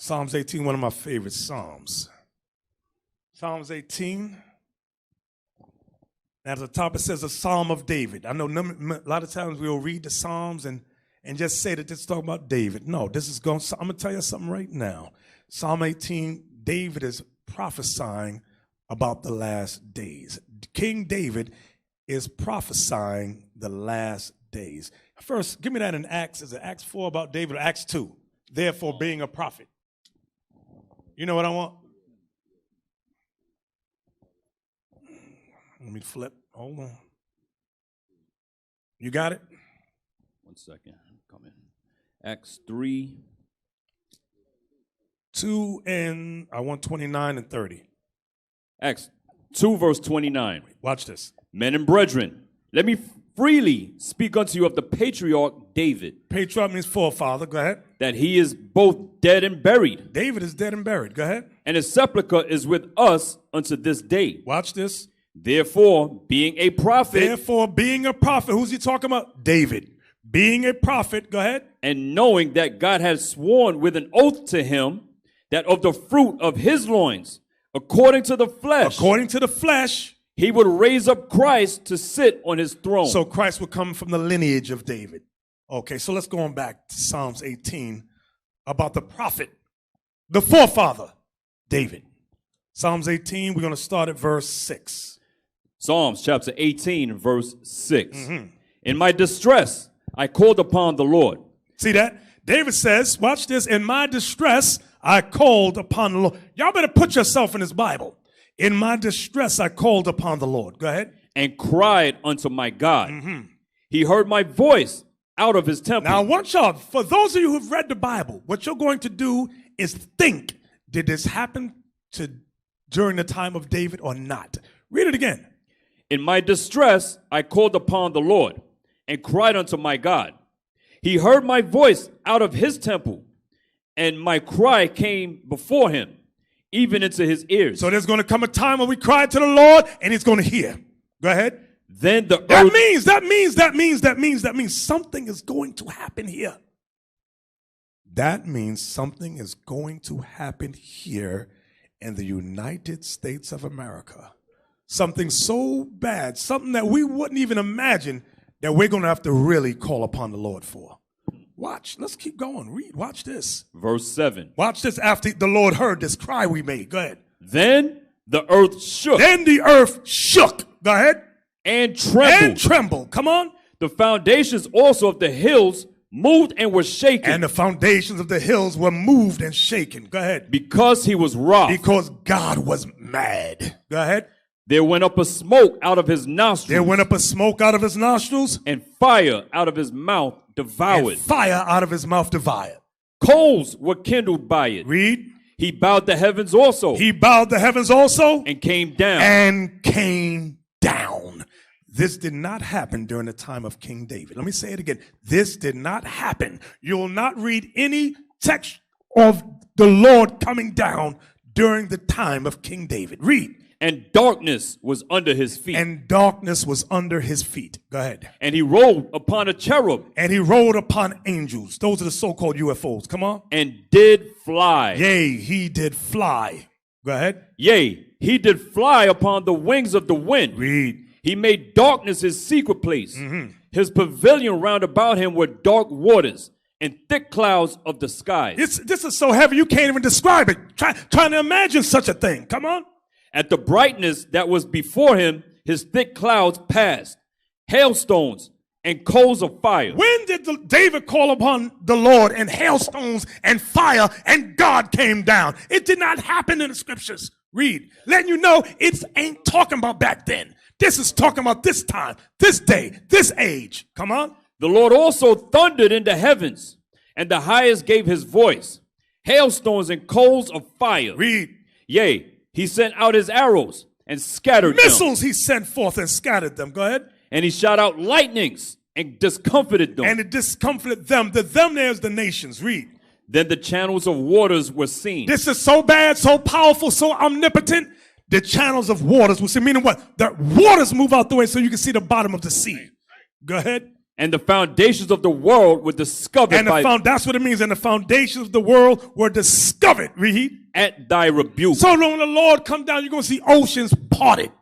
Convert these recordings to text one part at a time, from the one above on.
Psalms 18, one of my favorite Psalms. Psalms 18. At the top it says a Psalm of David. I know a lot of times we'll read the Psalms and just say that this is talking about David. No, this is going. I'm going to tell you something right now. Psalm 18, David is prophesying about the last days. King David is prophesying the last days. First, give me that in Acts. Is it Acts 4 about David or Acts 2? Therefore, being a prophet. You know what I want? Let me flip. Hold on. You got it? 1 second. Come in. Acts 3. 2 and I want 29 and 30. Acts 2 verse 29. Watch this. Men and brethren, let me freely speak unto you of the patriarch David. Patriarch means forefather. Go ahead. That he is both dead and buried. David is dead and buried. Go ahead. And his sepulchre is with us unto this day. Watch this. Therefore, being a prophet. Therefore, being a prophet. Who's he talking about? David. Being a prophet. Go ahead. And knowing that God had sworn with an oath to him that of the fruit of his loins, according to the flesh. According to the flesh. He would raise up Christ to sit on his throne. So Christ would come from the lineage of David. Okay, so let's go on back to Psalms 18 about the prophet, the forefather, David. Psalms 18, we're going to start at verse 6. Psalms chapter 18, verse 6. Mm-hmm. In my distress, I called upon the Lord. See that? David says, watch this, in my distress, I called upon the Lord. Y'all better put yourself in this Bible. In my distress, I called upon the Lord. Go ahead. And cried unto my God. Mm-hmm. He heard my voice out of his temple. Now, watch out. For those of you who've read the Bible, what you're going to do is think, did this happen during the time of David or not? Read it again. In my distress, I called upon the Lord and cried unto my God. He heard my voice out of his temple, and my cry came before him, even into his ears. So there's going to come a time when we cry to the Lord and he's going to hear. Go ahead. Then the that means something is going to happen here. That means something is going to happen here in the United States of America. Something so bad, something that we wouldn't even imagine that we're going to have to really call upon the Lord for. Watch. Let's keep going. Read. Watch this. Verse 7. Watch this after the Lord heard this cry we made. Go ahead. Then the earth shook. Then the earth shook. Go ahead. And trembled. And trembled. Come on. The foundations also of the hills moved and were shaken. And the foundations of the hills were moved and shaken. Go ahead. Because he was wroth. Because God was mad. Go ahead. There went up a smoke out of his nostrils. There went up a smoke out of his nostrils. And fire out of his mouth devoured. And fire out of his mouth devoured. Coals were kindled by it. Read. He bowed the heavens also. He bowed the heavens also. And came down. And came down. This did not happen during the time of King David. Let me say it again. This did not happen. You will not read any text of the Lord coming down during the time of King David. Read. And darkness was under his feet. And darkness was under his feet. Go ahead. And he rode upon a cherub. And he rode upon angels. Those are the so-called UFOs. Come on. And did fly. Yea, he did fly. Go ahead. Yea, he did fly upon the wings of the wind. Read. He made darkness his secret place. Mm-hmm. His pavilion round about him were dark waters and thick clouds of the sky. This is so heavy you can't even describe it. Trying to imagine such a thing. Come on. At the brightness that was before him, his thick clouds passed, hailstones and coals of fire. When did David call upon the Lord and hailstones and fire and God came down? It did not happen in the scriptures. Read. Letting you know it ain't talking about back then. This is talking about this time, this day, this age. Come on. The Lord also thundered in the heavens, and the highest gave his voice, hailstones and coals of fire. Read. Yea, he sent out his arrows and scattered missiles them. He sent forth and scattered them. Go ahead. And he shot out lightnings and discomfited them. And it discomfited them. The them there's the nations. Read. Then the channels of waters were seen. This is so bad, so powerful, so omnipotent. The channels of waters were seen. Meaning what? The waters move out the way so you can see the bottom of the sea. Go ahead. And the foundations of the world were discovered that's what it means. And the foundations of the world were discovered. Read. At thy rebuke. So when the Lord come down, you're going to see oceans parted.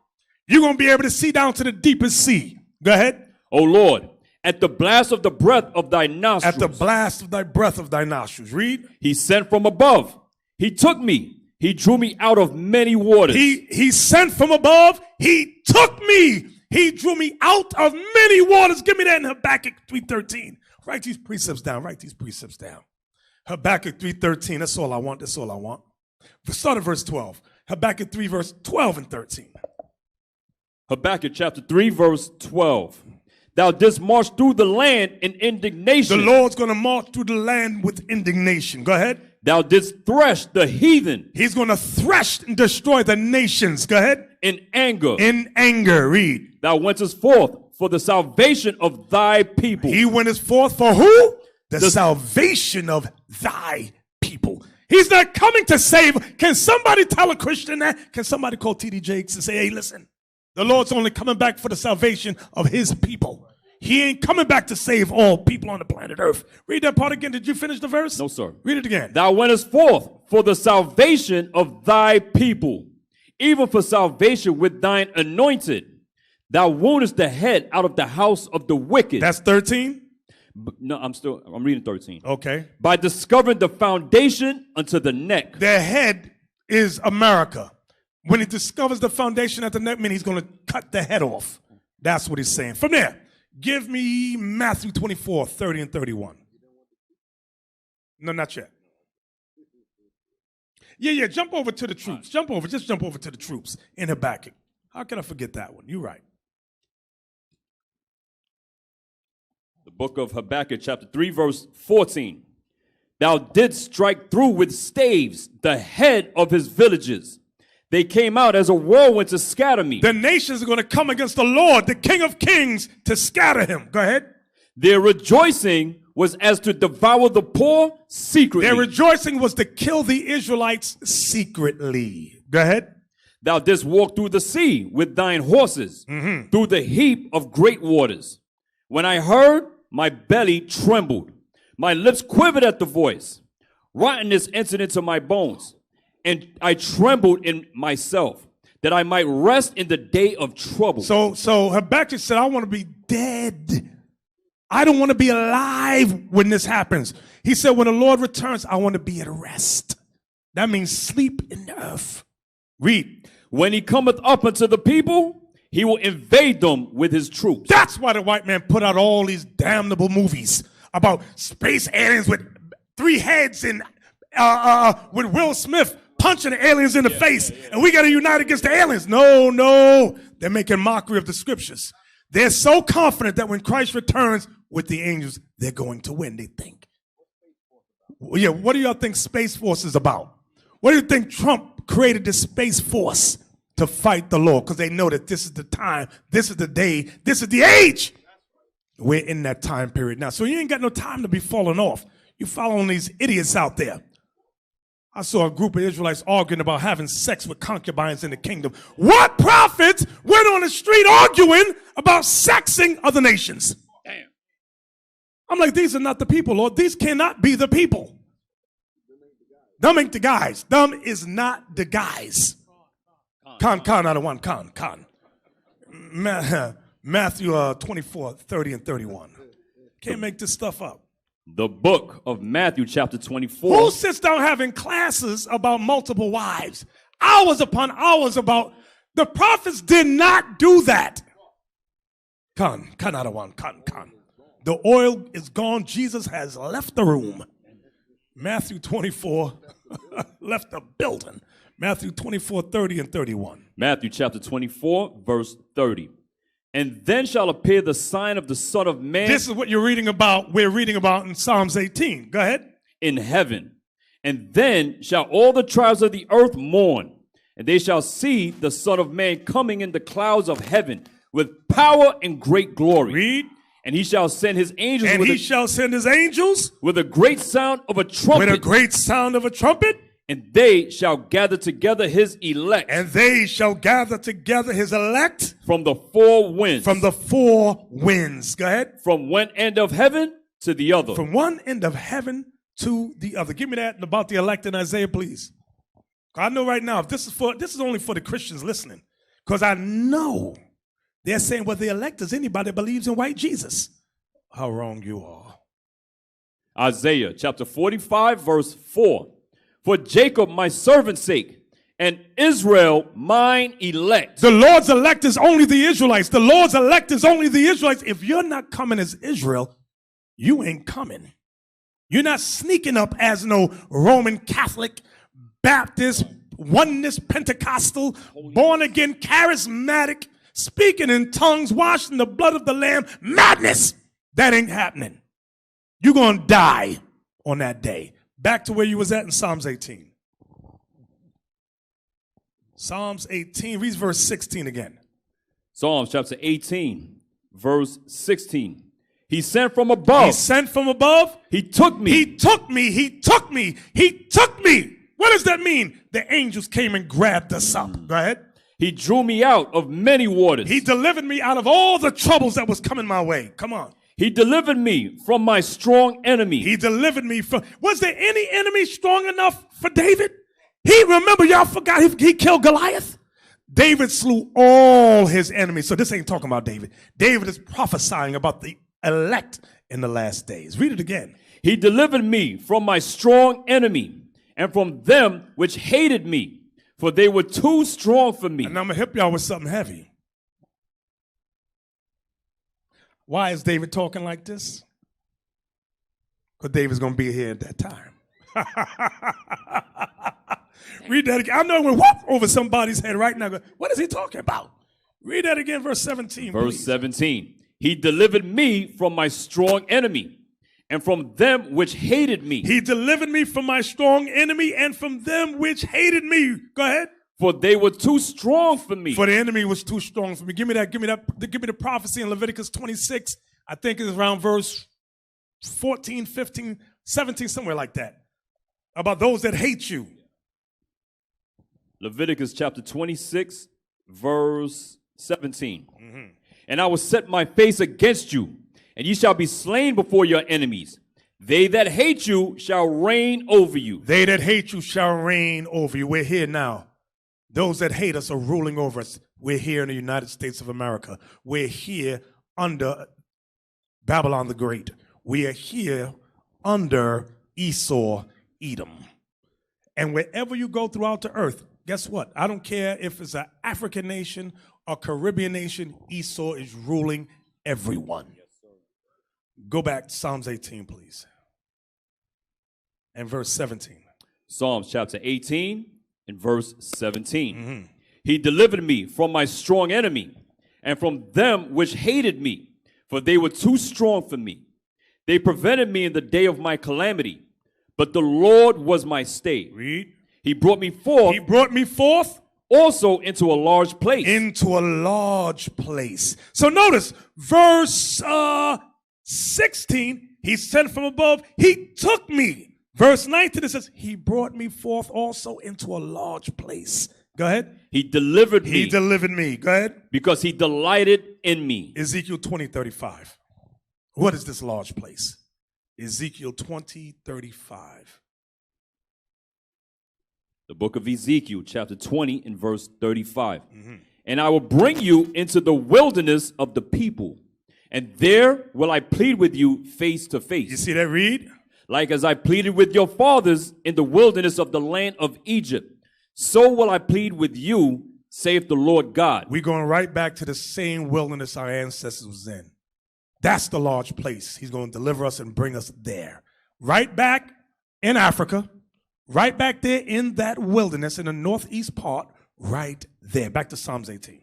You're going to be able to see down to the deepest sea. Go ahead. O Lord, at the blast of the breath of thy nostrils. At the blast of thy breath of thy nostrils. Read. He sent from above. He took me. He drew me out of many waters. He sent from above. He took me. He drew me out of many waters. Give me that in Habakkuk 3:13. Write these precepts down. Write these precepts down. Habakkuk 3:13. That's all I want. That's all I want. Start at verse 12. Habakkuk 3, verse 12 and 13. Habakkuk chapter 3, verse 12. Thou didst march through the land in indignation. The Lord's going to march through the land with indignation. Go ahead. Thou didst thresh the heathen. He's going to thresh and destroy the nations. Go ahead. In anger. In anger. Read. Thou wentest forth for the salvation of thy people. He went forth for who? The salvation of thy people. He's not coming to save. Can somebody tell a Christian that? Can somebody call T.D. Jakes and say, hey, listen, the Lord's only coming back for the salvation of his people. He ain't coming back to save all people on the planet Earth. Read that part again. Did you finish the verse? No, sir. Read it again. Thou wentest forth for the salvation of thy people, even for salvation with thine anointed. Thou woundest the head out of the house of the wicked. That's 13? No, I'm reading 13. Okay. By discovering the foundation unto the neck. Their head is America. When he discovers the foundation at the neck, he's going to cut the head off. That's what he's saying. From there, give me Matthew 24, 30 and 31. No, not yet. Yeah, jump over to the troops. Just jump over to the troops in Habakkuk. How can I forget that one? You're right. The book of Habakkuk, chapter 3, verse 14. Thou didst strike through with staves the head of his villages. They came out as a whirlwind to scatter me. The nations are going to come against the Lord, the King of Kings, to scatter him. Go ahead. Their rejoicing was as to devour the poor secretly. Their rejoicing was to kill the Israelites secretly. Go ahead. Thou didst walk through the sea with thine horses, through the heap of great waters. When I heard, my belly trembled. My lips quivered at the voice. Rottenness entered into my bones. And I trembled in myself, that I might rest in the day of trouble. So Habakkuk said, I want to be dead. I don't want to be alive when this happens. He said, when the Lord returns, I want to be at rest. That means sleep in the earth. Read. When he cometh up unto the people, he will invade them with his troops. That's why the white man put out all these damnable movies about space aliens with 3 heads and with Will Smith punching the aliens in the face, and we got to unite against the aliens. No, they're making mockery of the scriptures. They're so confident that when Christ returns with the angels, they're going to win, they think. Yeah, what do y'all think Space Force is about? What do you think Trump created this Space Force to fight the Lord? Because they know that this is the time, this is the day, this is the age. We're in that time period now. So you ain't got no time to be falling off. You following these idiots out there. I saw a group of Israelites arguing about having sex with concubines in the kingdom. What prophets went on the street arguing about sexing other nations? Damn. I'm like, these are not the people, Lord. These cannot be the people. Them ain't the guys. Them is not the guys. Con out of one. Con. Matthew 24, 30 and 31. Can't make this stuff up. The book of Matthew, chapter 24. Who sits down having classes about multiple wives? Hours upon hours about. The prophets did not do that. Con out of one. Con. The oil is gone. Jesus has left the room. Matthew 24 left the building. Matthew 24, 30 and 31. Matthew chapter 24, verse 30. And then shall appear the sign of the Son of Man. This is what you're reading about. We're reading about in Psalms 18. Go ahead. In heaven. And then shall all the tribes of the earth mourn. And they shall see the Son of Man coming in the clouds of heaven with power and great glory. Read. And he shall send his angels. And he shall send his angels. With a great sound of a trumpet. With a great sound of a trumpet. And they shall gather together his elect. And they shall gather together his elect. From the four winds. From the four winds. Go ahead. From one end of heaven to the other. From one end of heaven to the other. Give me that about the elect in Isaiah, please. I know right now, if this is only for the Christians listening, because I know they're saying, well, the elect is anybody that believes in white Jesus. How wrong you are. Isaiah chapter 45, verse 4. For Jacob, my servant's sake, and Israel, mine elect. The Lord's elect is only the Israelites. The Lord's elect is only the Israelites. If you're not coming as Israel, you ain't coming. You're not sneaking up as no Roman Catholic, Baptist, oneness, Pentecostal, born again, charismatic, speaking in tongues, washed in the blood of the Lamb. Madness. That ain't happening. You're going to die on that day. Back to where you was at in Psalms 18. Psalms 18, read verse 16 again. Psalms chapter 18, verse 16. He sent from above. He sent from above. He took me. He took me. He took me. He took me. What does that mean? The angels came and grabbed us up. Go ahead. He drew me out of many waters. He delivered me out of all the troubles that was coming my way. Come on. He delivered me from my strong enemy. He delivered me from. Was there any enemy strong enough for David? Remember, y'all forgot he killed Goliath? David slew all his enemies. So this ain't talking about David. David is prophesying about the elect in the last days. Read it again. He delivered me from my strong enemy and from them which hated me, for they were too strong for me. And I'm going to help y'all with something heavy. Why is David talking like this? Because David's going to be here at that time. Read that again. I know it went whoop over somebody's head right now. What is he talking about? Read that again, verse 17. Verse please. 17. He delivered me from my strong enemy and from them which hated me. He delivered me from my strong enemy and from them which hated me. Go ahead. For they were too strong for me. For the enemy was too strong for me. Give me the prophecy in Leviticus 26. I think it's around verse 14, 15, 17, somewhere like that. About those that hate you. Leviticus chapter 26, verse 17. Mm-hmm. And I will set my face against you, and ye shall be slain before your enemies. They that hate you shall reign over you. They that hate you shall reign over you. We're here now. Those that hate us are ruling over us. We're here in the United States of America. We're here under Babylon the Great. We are here under Esau, Edom. And wherever you go throughout the earth, guess what? I don't care if it's an African nation or Caribbean nation, Esau is ruling everyone. Yes, sir. Go back to Psalms 18, please. And verse 17. Psalms chapter 18 and verse 17. Mm-hmm. He delivered me from my strong enemy and from them which hated me, for they were too strong for me. They prevented me in the day of my calamity, but the Lord was my stay. Read. He brought me forth. He brought me forth. Also into a large place. Into a large place. So notice, verse 16, he sent from above, he took me. Verse 19, it says, he brought me forth also into a large place. Go ahead. He delivered me. He delivered me. Go ahead. Because he delighted in me. Ezekiel 20:35. What is this large place? Ezekiel 20:35. The book of Ezekiel, chapter 20 and verse 35. Mm-hmm. And I will bring you into the wilderness of the people, and there will I plead with you face to face. You see that, read? Like as I pleaded with your fathers in the wilderness of the land of Egypt, so will I plead with you, saith the Lord God. We're going right back to the same wilderness our ancestors was in. That's the large place. He's going to deliver us and bring us there. Right back in Africa. Right back there in that wilderness in the northeast part, right there. Back to Psalms 18.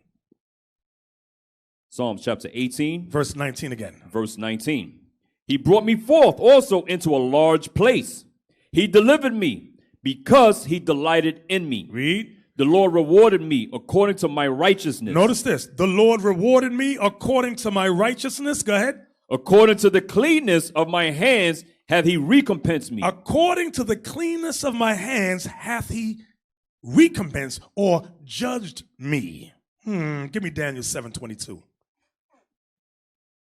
Psalms chapter 18. Verse 19 again. Verse 19. He brought me forth also into a large place. He delivered me because he delighted in me. Read. The Lord rewarded me according to my righteousness. Notice this. The Lord rewarded me according to my righteousness. Go ahead. According to the cleanness of my hands hath he recompensed me. According to the cleanness of my hands hath he recompensed or judged me. Give me Daniel 7:22.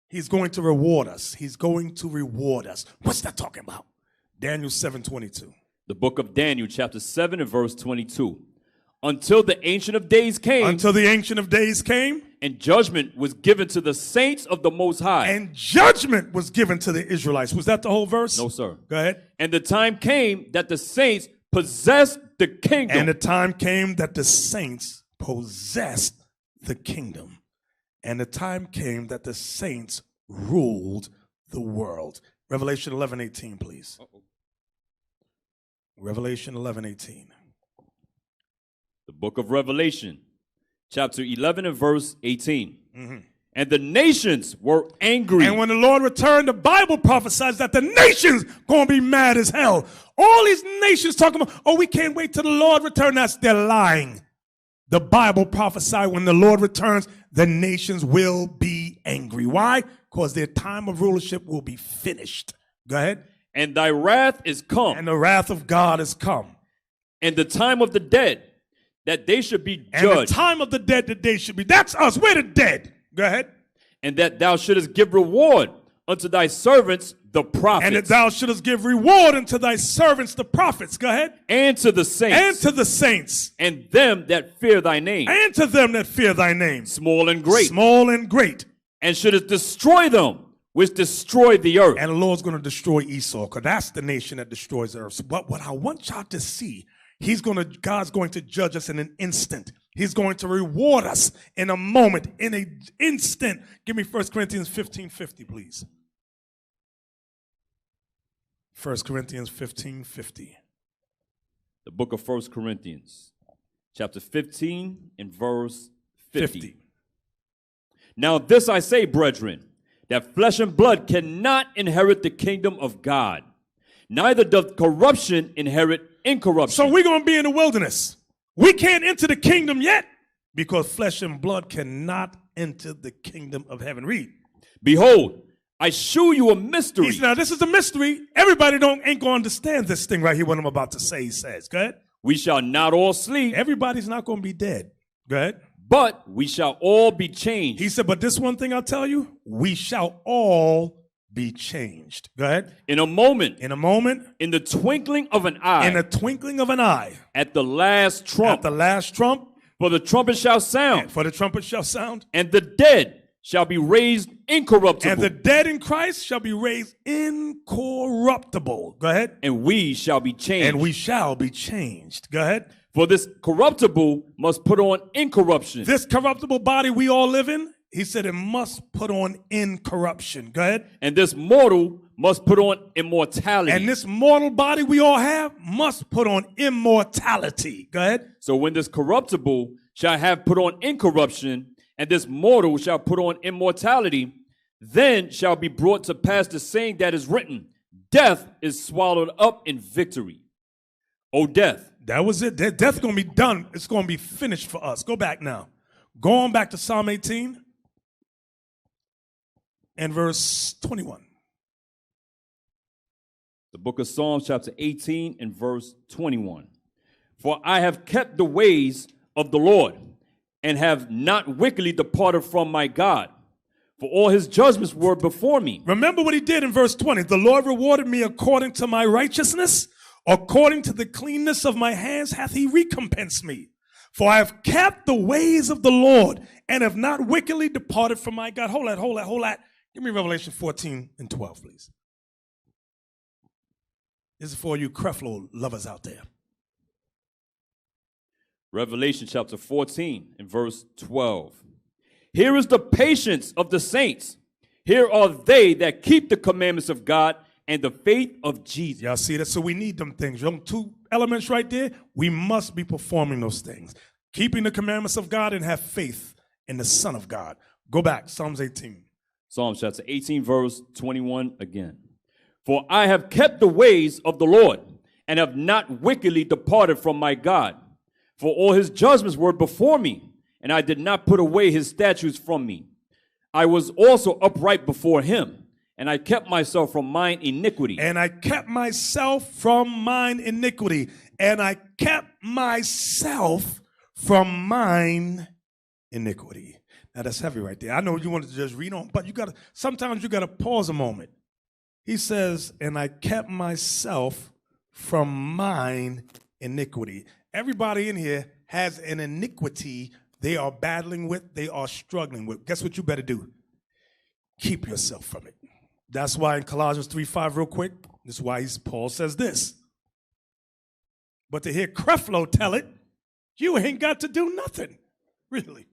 He's going to reward us. He's going to reward us. What's that talking about? Daniel 7:22. The book of Daniel, chapter 7 and verse 22. Until the Ancient of Days came. Until the Ancient of Days came. And judgment was given to the saints of the Most High. And judgment was given to the Israelites. Was that the whole verse? No, sir. Go ahead. And the time came that the saints possessed the kingdom. And the time came that the saints possessed the kingdom. And the time came that the saints ruled the world. Revelation 11:18, please. Revelation 11:18. The book of Revelation, chapter 11 and verse 18. And the nations were angry. And when the Lord returned, the Bible prophesies that the nations going to be mad as hell. All these nations talking about, oh, we can't wait till the Lord returns. They're lying. The Bible prophesies when the Lord returns, the nations will be angry. Why? Because their time of rulership will be finished. Go ahead. And thy wrath is come. And the wrath of God is come. And the time of the dead, that they should be judged. And the time of the dead that they should be. That's us. We're the dead. Go ahead. And that thou shouldest give reward unto thy servants, the prophets. And that thou shouldest give reward unto thy servants, the prophets. Go ahead. And to the saints. And to the saints. And them that fear thy name. And to them that fear thy name. Small and great. Small and great. And shouldest destroy them which destroy the earth. And the Lord's going to destroy Esau, because that's the nation that destroys the earth. So what I want y'all to see, God's going to judge us in an instant. He's going to reward us in a moment, in an instant. Give me 1 Corinthians 15:50, please. 1 Corinthians 15:50. The book of 1 Corinthians, chapter 15 and verse 50. Now this I say, brethren, that flesh and blood cannot inherit the kingdom of God. Neither doth corruption inherit incorruption. So we're going to be in the wilderness. We can't enter the kingdom yet because flesh and blood cannot enter the kingdom of heaven. Read. Behold, I shew you a mystery. Now this is a mystery. Everybody ain't going to understand this thing right here, what I'm about to say, he says. Go ahead. We shall not all sleep. Everybody's not going to be dead. Go ahead. But we shall all be changed. He said, but this one thing I'll tell you, we shall all be changed. Go ahead. In a moment. In a moment. In the twinkling of an eye. In the twinkling of an eye. At the last trump. At the last trump. For the trumpet shall sound. For the trumpet shall sound. And the dead shall be raised incorruptible. And the dead in Christ shall be raised incorruptible. Go ahead. And we shall be changed. And we shall be changed. Go ahead. For this corruptible must put on incorruption. This corruptible body we all live in, he said it must put on incorruption. Go ahead. And this mortal must put on immortality. And this mortal body we all have must put on immortality. Go ahead. So when this corruptible shall have put on incorruption, and this mortal shall put on immortality, then shall be brought to pass the saying that is written, death is swallowed up in victory. O death. That was it. Death is going to be done. It's going to be finished for us. Go back now. Go on back to Psalm 18 and verse 21. The book of Psalms, chapter 18 and verse 21. For I have kept the ways of the Lord, and have not wickedly departed from my God. For all his judgments were before me. Remember what he did in verse 20. The Lord rewarded me according to my righteousness. According to the cleanness of my hands hath he recompensed me. For I have kept the ways of the Lord, and have not wickedly departed from my God. Hold that. Give me Revelation 14 and 12, please. This is for you Creflo lovers out there. Revelation chapter 14 and verse 12. Here is the patience of the saints. Here are they that keep the commandments of God and the faith of Jesus. Y'all see that? So we need them things. Them two elements right there, we must be performing those things. Keeping the commandments of God and have faith in the Son of God. Go back, Psalms 18. Psalms chapter 18, verse 21 again. For I have kept the ways of the Lord, and have not wickedly departed from my God. For all his judgments were before me, and I did not put away his statutes from me. I was also upright before him, and I kept myself from mine iniquity. And I kept myself from mine iniquity. And I kept myself from mine iniquity. Now that's heavy right there. I know you wanted to just read on, but sometimes you gotta pause a moment. He says, and I kept myself from mine iniquity. Everybody in here has an iniquity they are battling with, they are struggling with. Guess what you better do? Keep yourself from it. That's why in Colossians 3:5, real quick, this is why Paul says this. But to hear Creflo tell it, you ain't got to do nothing. Really.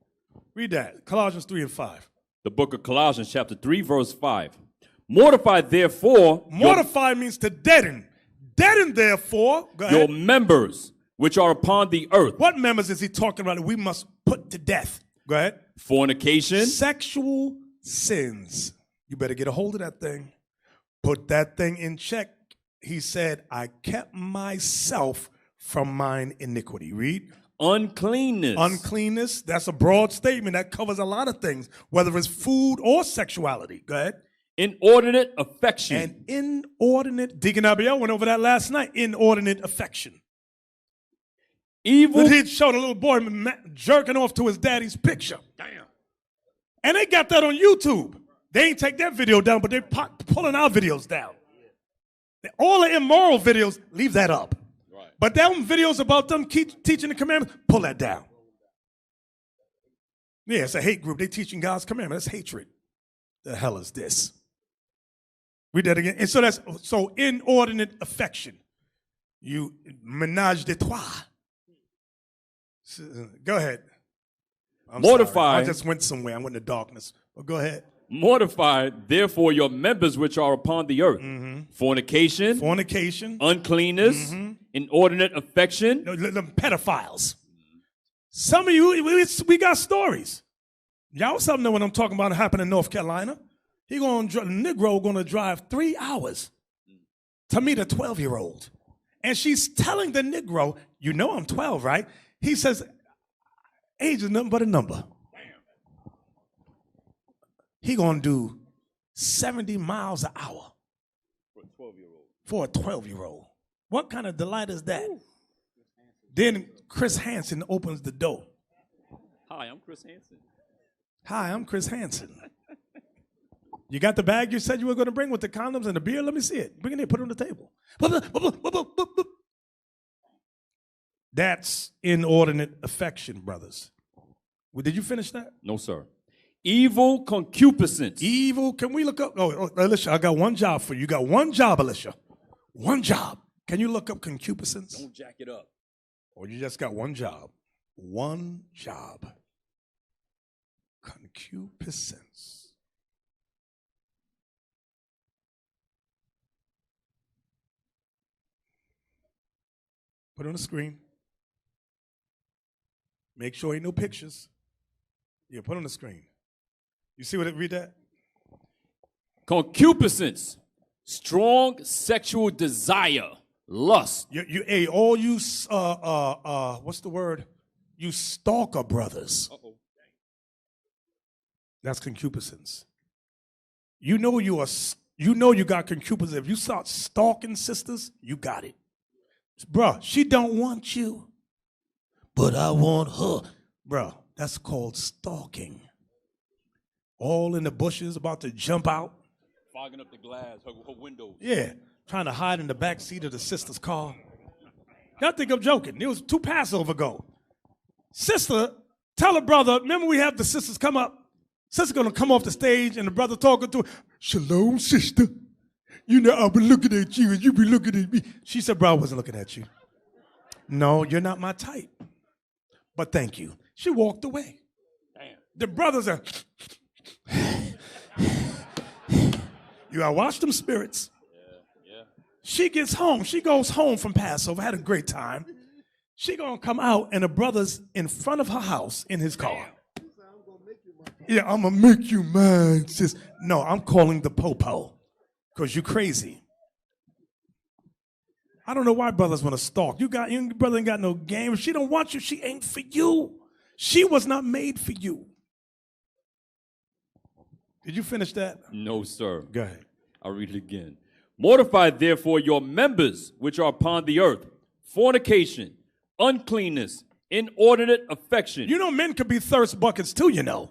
Read that. Colossians 3:5. The book of Colossians, chapter 3, verse 5. Mortify, therefore. Mortify means to deaden. Deaden, therefore. Go ahead. Your members, which are upon the earth. What members is he talking about that we must put to death? Go ahead. Fornication. Sexual sins. You better get a hold of that thing. Put that thing in check. He said, I kept myself from mine iniquity. Read. Uncleanness. Uncleanness. That's a broad statement that covers a lot of things, whether it's food or sexuality. Go ahead. Inordinate affection. And inordinate. Deacon Abiel went over that last night. Inordinate affection. Evil. He showed a little boy jerking off to his daddy's picture. Damn. And they got that on YouTube. They ain't take that video down, but they're pulling our videos down. All the immoral videos, leave that up. Right. But them videos about them teaching the commandments, pull that down. Yeah, it's a hate group. They teaching God's commandments. That's hatred. The hell is this? Read that again. And so inordinate affection. You menage de trois. Go ahead. Mortify. I just went somewhere. I went into darkness. But go ahead. Mortify, therefore, your members which are upon the earth. Mm-hmm. Fornication. Uncleanness. Mm-hmm. Inordinate affection. Them pedophiles. Some of you, we got stories. Y'all something know what I'm talking about happened in North Carolina. The Negro going to drive 3 hours to meet a 12-year-old. And she's telling the Negro, you know I'm 12, right? He says, age is nothing but a number. He going to do 70 miles an hour for a 12-year-old. What kind of delight is that? Ooh. Then Chris Hansen opens the door. Hi, I'm Chris Hansen. Hi, I'm Chris Hansen. You got the bag you said you were going to bring with the condoms and the beer? Let me see it. Bring it in, put it on the table. That's inordinate affection, brothers. Well, did you finish that? No, sir. Evil concupiscence. Evil, can we look up? Oh, Alicia, I got one job for you. You got one job, Alicia. One job. Can you look up concupiscence? Don't jack it up. Or you just got one job. One job. Concupiscence. Put it on the screen. Make sure ain't no pictures. Yeah, put it on the screen. You see what it read that? Concupiscence. Strong sexual desire. Lust. All you what's the word? You stalker brothers. Uh-oh. That's concupiscence. You know you got concupiscence. If you start stalking sisters, you got it. Bruh, she don't want you, but I want her. Bruh, that's called stalking. All in the bushes, about to jump out. Fogging up the glass, her windows. Yeah, trying to hide in the back seat of the sister's car. Y'all think I'm joking. It was 2 Passover ago. Sister, tell her brother, remember we have the sisters come up. Sister gonna come off the stage and the brother talking to her. Shalom, sister. You know, I've been looking at you and you be looking at me. She said, bro, I wasn't looking at you. No, you're not my type. But thank you. She walked away. Damn. The brothers are, you gotta watch them spirits. Yeah. She gets home. She goes home from Passover, had a great time. She gonna come out and the brother's in front of her house in his car. Yeah, I'm gonna make you mine, sis. No, I'm calling the popo. Because you're crazy. I don't know why brothers want to stalk. Your brother ain't got no game. If she don't want you, she ain't for you. She was not made for you. Did you finish that? No, sir. Go ahead. I'll read it again. Mortify therefore your members which are upon the earth, fornication, uncleanness, inordinate affection. You know, men could be thirst buckets too, you know.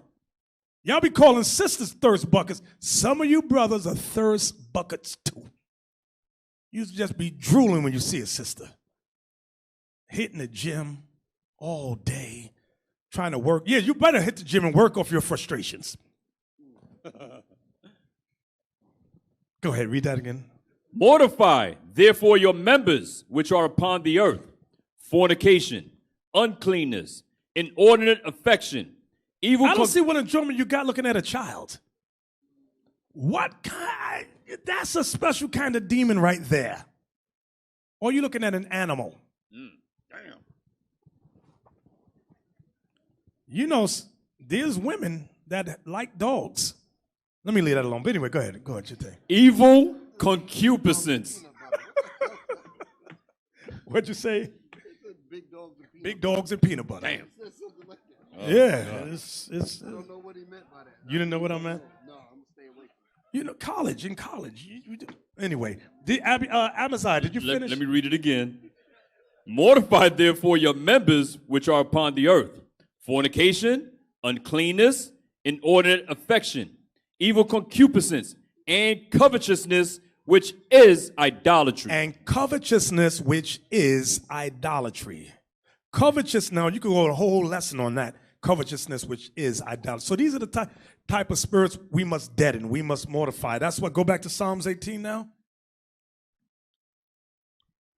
Y'all be calling sisters thirst buckets. Some of you brothers are thirst buckets too. You just be drooling when you see a sister. Hitting the gym all day, trying to work. Yeah, you better hit the gym and work off your frustrations. Go ahead, read that again. Mortify therefore your members which are upon the earth, fornication, uncleanness, inordinate affection, evil. I don't see what enjoyment you got looking at a child. What kind? That's a special kind of demon right there. Or you looking at an animal. Damn. You know, there's women that like dogs. Let me leave that alone. But anyway, go ahead, your thing. Evil concupiscence. What'd you say? Big dogs and peanut butter. Damn. Yeah. It's, I don't know what he meant by that. You didn't know what I meant? No, I'm going to stay away from it. You know, in college. Anyway, Amaziah, did you finish? Let me read it again. Mortify therefore your members which are upon the earth, fornication, uncleanness, inordinate affection, evil concupiscence, and covetousness, which is idolatry. And covetousness, which is idolatry. Covetousness, now you could go a whole lesson on that. Covetousness, which is idolatry. So these are the type of spirits we must deaden, we must mortify. That's what, go back to Psalms 18 now.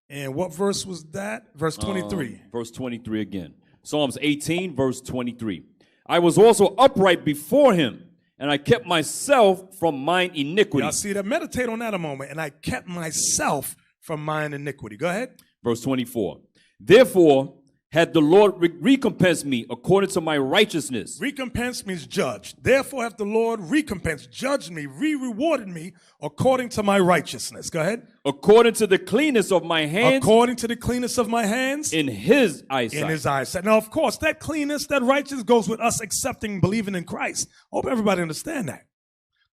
And what verse was that? Verse 23. Verse 23 again. Psalms 18, verse 23. I was also upright before him, and I kept myself from mine iniquity. Y'all see that? Meditate on that a moment. And I kept myself from mine iniquity. Go ahead. Verse 24. Therefore had the Lord recompensed me according to my righteousness. Recompense means judge. Therefore hath the Lord recompensed, judged me, rewarded me according to my righteousness. Go ahead. According to the cleanness of my hands. According to the cleanness of my hands. In his eyesight. In his eyesight. Now, of course, that cleanness, that righteousness goes with us accepting, believing in Christ. I hope everybody understand that.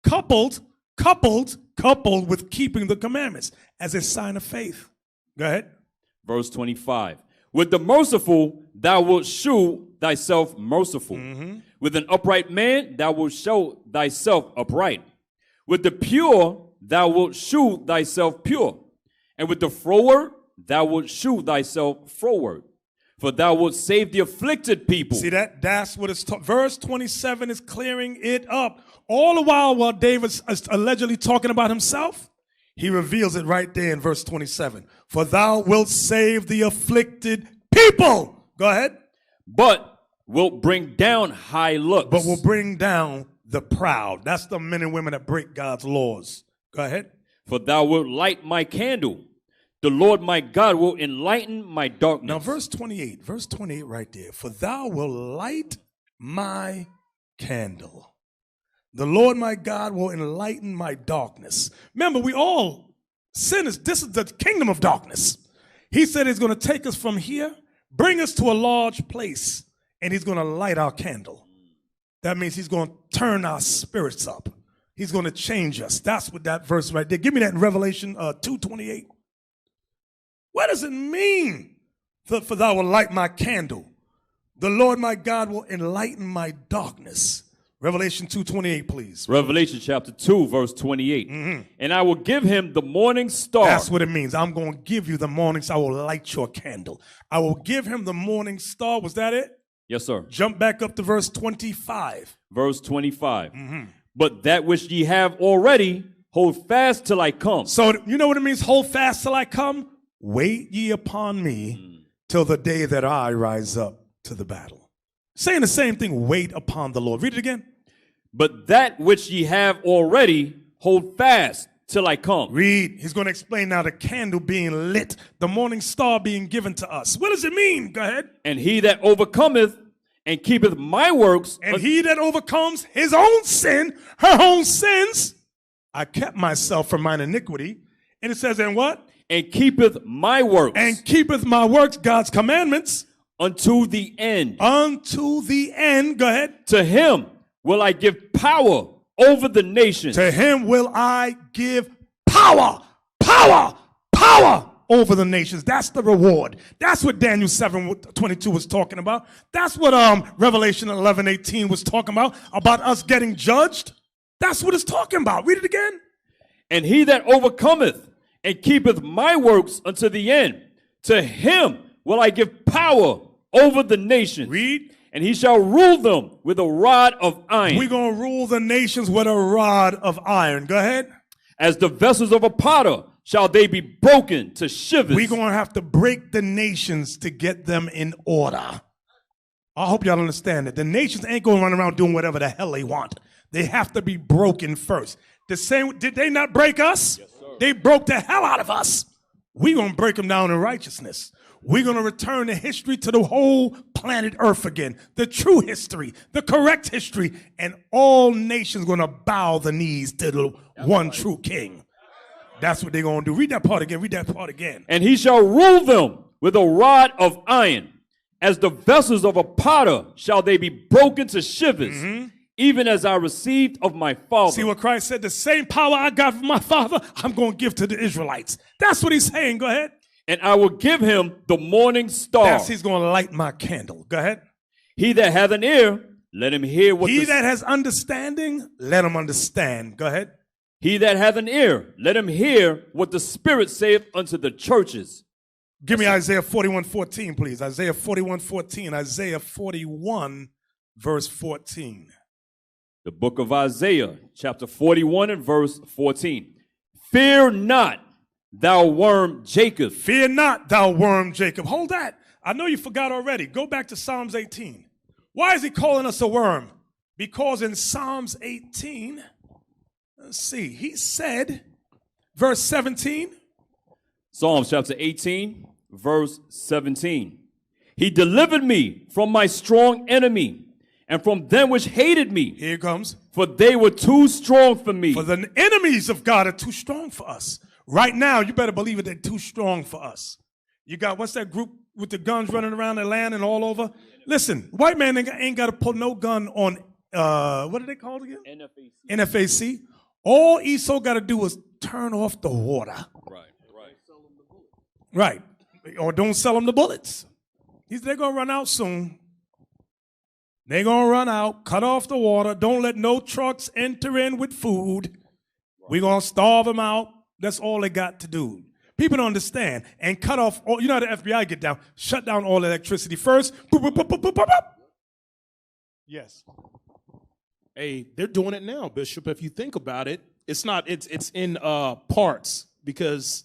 Coupled with keeping the commandments as a sign of faith. Go ahead. Verse 25. With the merciful, thou wilt shew thyself merciful. Mm-hmm. With an upright man, thou wilt show thyself upright. With the pure, thou wilt shew thyself pure. And with the froward, thou wilt shew thyself froward. For thou wilt save the afflicted people. See that? That's what it's verse 27 is clearing it up. All the while David's allegedly talking about himself, he reveals it right there in verse 27. For thou wilt save the afflicted people. Go ahead. But wilt bring down high looks. But will bring down the proud. That's the men and women that break God's laws. Go ahead. For thou wilt light my candle. The Lord my God will enlighten my darkness. Now verse 28 right there. For thou wilt light my candle. The Lord my God will enlighten my darkness. Remember, this is the kingdom of darkness. He said he's going to take us from here, bring us to a large place, and he's going to light our candle. That means he's going to turn our spirits up. He's going to change us. That's what that verse right there. Give me that in Revelation 2:28. What does it mean? For thou will light my candle. The Lord my God will enlighten my darkness. Revelation 2:28, please. Revelation chapter 2, verse 28. Mm-hmm. And I will give him the morning star. That's what it means. I'm going to give you the morning star. I will light your candle. I will give him the morning star. Was that it? Yes, sir. Jump back up to verse 25. Verse 25. Mm-hmm. But that which ye have already, hold fast till I come. So you know what it means, hold fast till I come? Wait ye upon me till the day that I rise up to the battle. Saying the same thing, wait upon the Lord. Read it again. But that which ye have already, hold fast till I come. Read. He's going to explain now the candle being lit, the morning star being given to us. What does it mean? Go ahead. And he that overcometh and keepeth my works. And he that overcomes his own sin, her own sins, I kept myself from mine iniquity. And it says, and what? And keepeth my works. And keepeth my works, God's commandments. Unto the end. Unto the end. Go ahead. To him will I give power over the nations. To him will I give power, power, power over the nations. That's the reward. That's what Daniel 7:22 was talking about. That's what Revelation 11:18 was talking about us getting judged. That's what it's talking about. Read it again. And he that overcometh and keepeth my works unto the end, to him will I give power over the nations. Read. And he shall rule them with a rod of iron. We're going to rule the nations with a rod of iron. Go ahead. As the vessels of a potter shall they be broken to shivers. We're going to have to break the nations to get them in order. I hope y'all understand that. The nations ain't going to run around doing whatever the hell they want. They have to be broken first. The same, did they not break us? Yes, sir. They broke the hell out of us. We're going to break them down in righteousness. We're going to return the history to the whole planet Earth again. The true history, the correct history, and all nations going to bow the knees to the one true king. That's what they're going to do. Read that part again. Read that part again. And he shall rule them with a rod of iron. As the vessels of a potter shall they be broken to shivers, even as I received of my Father. See what Christ said? The same power I got from my Father, I'm going to give to the Israelites. That's what he's saying. Go ahead. And I will give him the morning star. That's he's going to light my candle. Go ahead. He that hath an ear, let him hear what He that has understanding, let him understand. Go ahead. He that hath an ear, let him hear what the Spirit saith unto the churches. Give me Isaiah 41:14, please. Isaiah 41:14. Isaiah 41, verse 14. The book of Isaiah, chapter 41 and verse 14. Fear not, thou worm Jacob. Fear not, thou worm Jacob. Hold that. I know you forgot already. Go back to Psalms 18. Why is he calling us a worm? Because in Psalms 18, let's see, he said, verse 17. Psalms chapter 18, verse 17. He delivered me from my strong enemy and from them which hated me. Here it comes. For they were too strong for me. For the enemies of God are too strong for us. Right now, you better believe it, they're too strong for us. You got, what's that group with the guns running around the land and all over? Listen, white man ain't got to pull no gun on, what are they called again? NFAC. All Esau got to do is turn off the water. Right. Or don't sell them the bullets. They're going to run out soon. They're going to run out, cut off the water. Don't let no trucks enter in with food. We're going to starve them out. That's all they got to do. People don't understand. And cut off, all, you know how the FBI get down, shut down all electricity first. Boop, boop, boop, boop, boop, boop, boop. Yes. Hey, they're doing it now, Bishop. If you think about it, it's not. It's in parts, because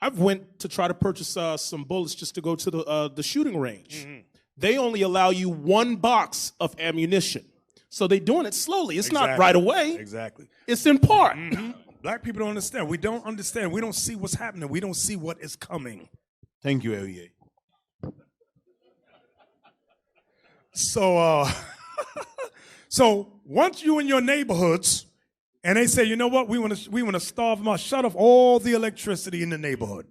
I've went to try to purchase some bullets just to go to the shooting range. Mm-hmm. They only allow you one box of ammunition, so they're doing it slowly. It's not right away. Exactly. It's in part. Mm-hmm. Black people don't understand. We don't understand. We don't see what's happening. We don't see what is coming. Thank you, Elie. So, so once you in your neighborhoods, and they say, you know what, we want to starve them out, shut off all the electricity in the neighborhood.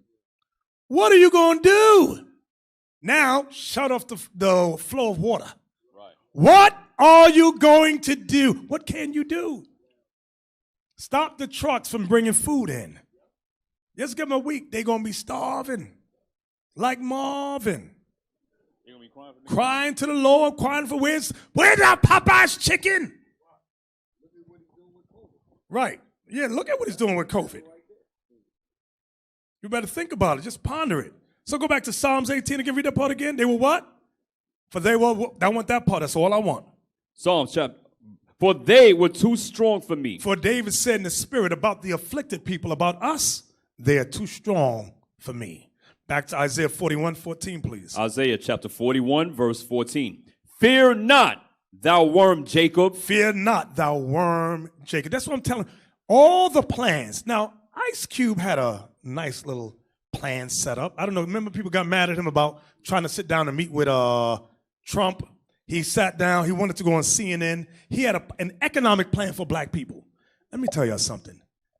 What are you going to do? Now, shut off the flow of water. Right. What are you going to do? What can you do? Stop the trucks from bringing food in. Just give them a week. They're going to be starving. Like Marvin. They're going to be crying to the Lord, crying for where's our Popeye's chicken? Right. Yeah, look at what he's doing with COVID. You better think about it. Just ponder it. So go back to Psalms 18 again. Read that part again. They were what? For they were, I want that part. That's all I want. Psalms chapter. For they were too strong for me. For David said in the spirit about the afflicted people, about us, they are too strong for me. Back to Isaiah 41:14, please. Isaiah chapter 41, verse 14. Fear not, thou worm Jacob. Fear not, thou worm Jacob. That's what I'm telling you. All the plans. Now, Ice Cube had a nice little plan set up. I don't know. Remember people got mad at him about trying to sit down and meet with Trump. He sat down. He wanted to go on CNN. He had an economic plan for black people. Let me tell you something.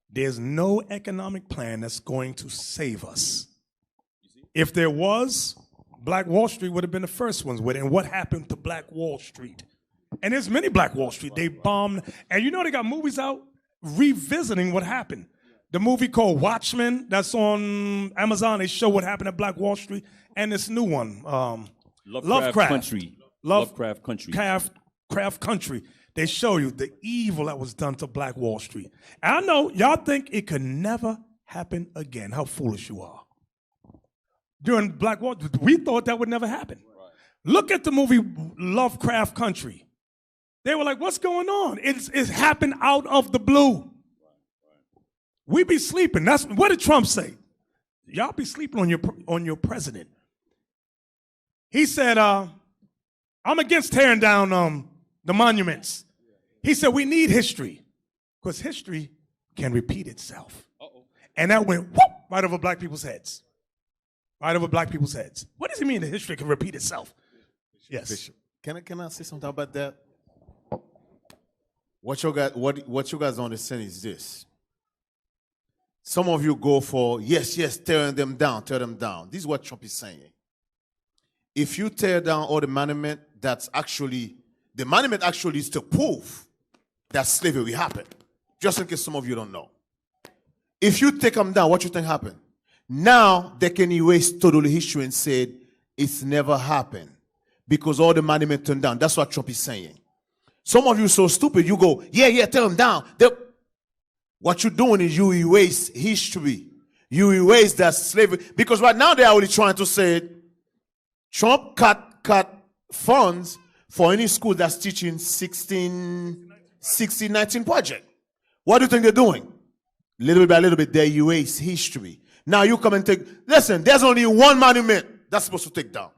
There's no economic plan that's going to save us. If there was, Black Wall Street would have been the first ones with it. And what happened to Black Wall Street? And there's many Black Wall Street. They bombed. And you know they got movies out revisiting what happened. The movie called Watchmen, that's on Amazon. They show what happened at Black Wall Street. And this new one, Lovecraft Country. Lovecraft Country. Craft Country. They show you the evil that was done to Black Wall Street. And I know y'all think it could never happen again. How foolish you are. During Black Wall Street, we thought that would never happen. Right. Look at the movie Lovecraft Country. They were like, what's going on? It's happened out of the blue. We be sleeping. That's what did Trump say? Y'all be sleeping on your president. He said, I'm against tearing down the monuments. He said we need history because history can repeat itself. And that went whoop, right over black people's heads. Right over black people's heads. What does it mean that history can repeat itself? Yes. Bishop, can I say something about that? What you guys understand is this. Some of you go for, yes, tear them down. This is what Trump is saying. If you tear down all the monument, the monument actually is to prove that slavery happened. Just in case some of you don't know. If you take them down, what you think happened? Now they can erase total history and say it's never happened because all the monument turned down. That's what Trump is saying. Some of you are so stupid, you go, yeah, tear them down. What you're doing is you erase history. You erase that slavery. Because right now they're already trying to say Trump cut funds for any school that's teaching 1619 project. What do you think they're doing? Little bit by little bit, they erase history. Now you come and listen, there's only one monument that's supposed to take down.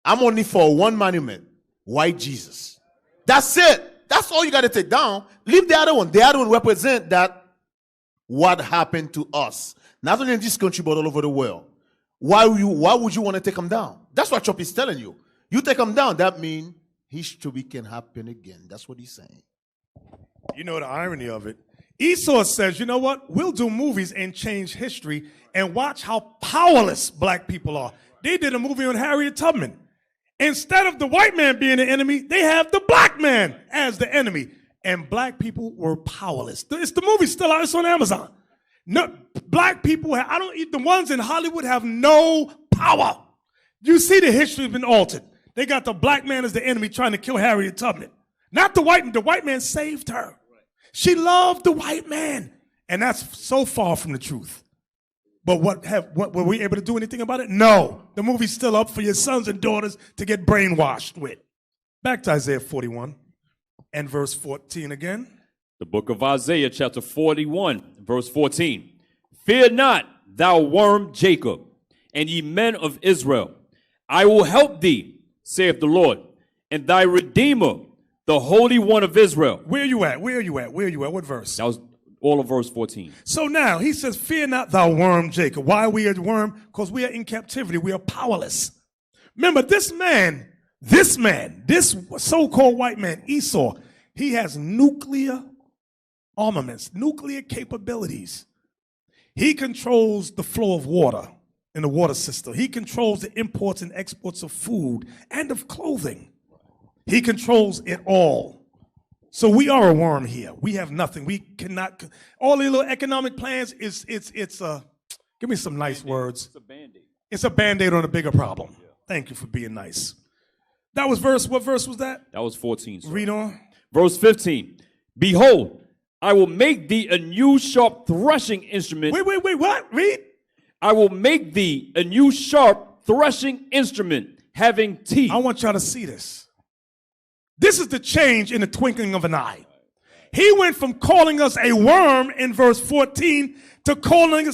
I'm only for one monument, white Jesus. That's it. That's all you got to take down. Leave the other one. The other one represent that what happened to us. Not only in this country, but all over the world. Why would you want to take them down? That's what Trump is telling you. You take them down, that means history can happen again. That's what he's saying. You know the irony of it. Esau says, you know what? We'll do movies and change history and watch how powerless black people are. They did a movie on Harriet Tubman. Instead of the white man being the enemy, they have the black man as the enemy. And black people were powerless. The movie's still out. It's on Amazon. No, black people, the ones in Hollywood have no power. You see the history has been altered. They got the black man as the enemy trying to kill Harriet Tubman. Not the white man. The white man saved her. She loved the white man. And that's so far from the truth. But were we able to do anything about it? No. The movie's still up for your sons and daughters to get brainwashed with. Back to Isaiah 41 and verse 14 again. The book of Isaiah, chapter 41, verse 14. Fear not, thou worm Jacob, and ye men of Israel. I will help thee, saith the Lord, and thy Redeemer, the Holy One of Israel. Where are you at? What verse? That was all of verse 14. So now he says, fear not thou worm Jacob. Why are we a worm? Because we are in captivity. We are powerless. Remember, this so-called white man, Esau, he has nuclear armaments, nuclear capabilities. He controls the flow of water in the water system. He controls the imports and exports of food and of clothing. He controls it all. So we are a worm here. We have nothing. We cannot. All the little economic plans give me some nice words. It's a Band-Aid. It's a Band-Aid on a bigger problem. Yeah. Thank you for being nice. That was what verse was that? That was 14. Sir. Read on. Verse 15. Behold, I will make thee a new sharp threshing instrument. Wait, what? Read. I will make thee a new sharp threshing instrument having teeth. I want y'all to see this. This is the change in the twinkling of an eye. He went from calling us a worm in verse 14 to calling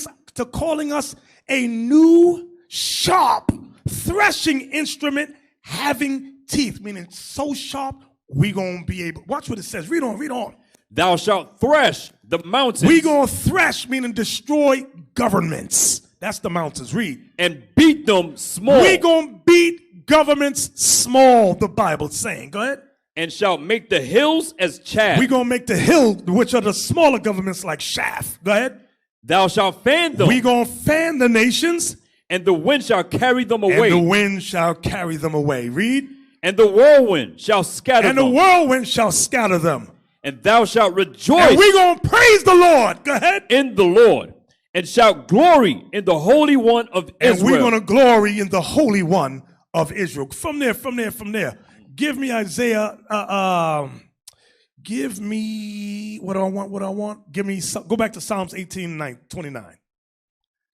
us a new sharp threshing instrument having teeth, meaning so sharp we gonna be able. Watch what it says. Read on. Thou shalt thresh the mountains. We gonna thresh, meaning destroy governments. That's the mountains. Read. And beat them small. We gonna beat governments small, the Bible's saying. Go ahead. And shall make the hills as chaff. We're going to make the hills, which are the smaller governments, like chaff. Go ahead. Thou shalt fan them. We're going to fan the nations. And the wind shall carry them away. And the wind shall carry them away. Read. And the whirlwind shall scatter And the them. whirlwind shall scatter them. And thou shalt rejoice And we're going to praise the Lord. Go ahead. in the Lord, and shalt glory in the Holy One of And Israel. we're going to glory in the Holy One of Israel. From there. Give me Isaiah. Give me what I want. Go back to Psalms 29.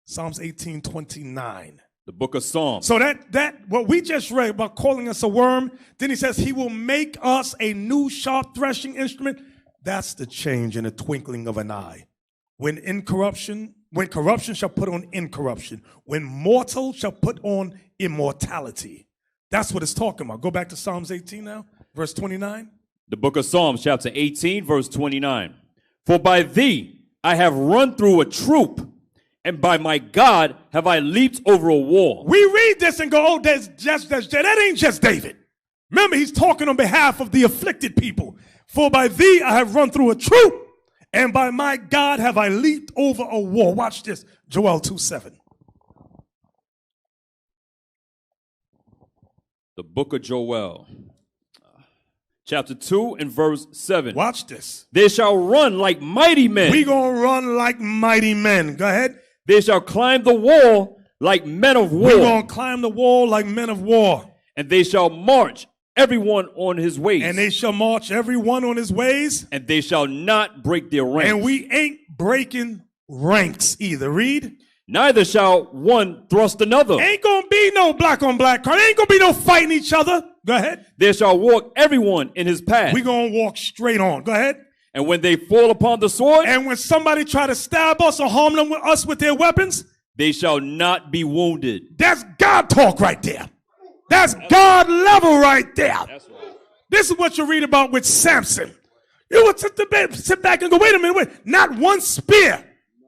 Psalms 18:29. The book of Psalms. So that what we just read about calling us a worm, then he says he will make us a new sharp threshing instrument. That's the change in the twinkling of an eye. When corruption shall put on incorruption, when mortal shall put on immortality. That's what it's talking about. Go back to Psalms 18 now, verse 29. The book of Psalms, chapter 18, verse 29. For by thee I have run through a troop, and by my God have I leaped over a wall. We read this and go, oh, that ain't just David. Remember, he's talking on behalf of the afflicted people. For by thee I have run through a troop, and by my God have I leaped over a wall. Watch this, Joel 2:7. The book of Joel, chapter 2 and verse 7. Watch this. They shall run like mighty men. We gonna run like mighty men. Go ahead. They shall climb the wall like men of war. We're gonna climb the wall like men of war. And they shall march everyone on his ways. And they shall march everyone on his ways. And they shall not break their ranks. And we ain't breaking ranks either. Read. Neither shall one thrust another. Ain't gonna be no black on black crime. Ain't gonna be no fighting each other. Go ahead. There shall walk everyone in his path. We gonna walk straight on. Go ahead. And when they fall upon the sword, And when somebody try to stab us or harm us with their weapons, they shall not be wounded. that's God talk right there. That's God level right there. That's right. This is what you read about with Samson. You would sit back and go, wait a minute, not one spear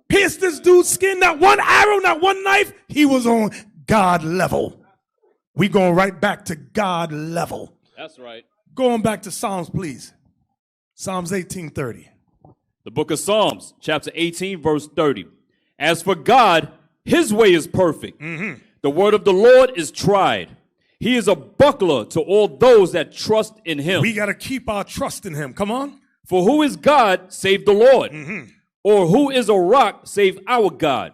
pierced this dude's skin, not one arrow, not one knife. He was on God level. We going right back to God level. That's right. Going back to Psalms, please. Psalms 18:30. The book of Psalms, chapter 18, verse 30. As for God, his way is perfect. The word of the Lord is tried. He is a buckler to all those that trust in him. We got to keep our trust in him. Come on. For who is God save the Lord? Or who is a rock save our God?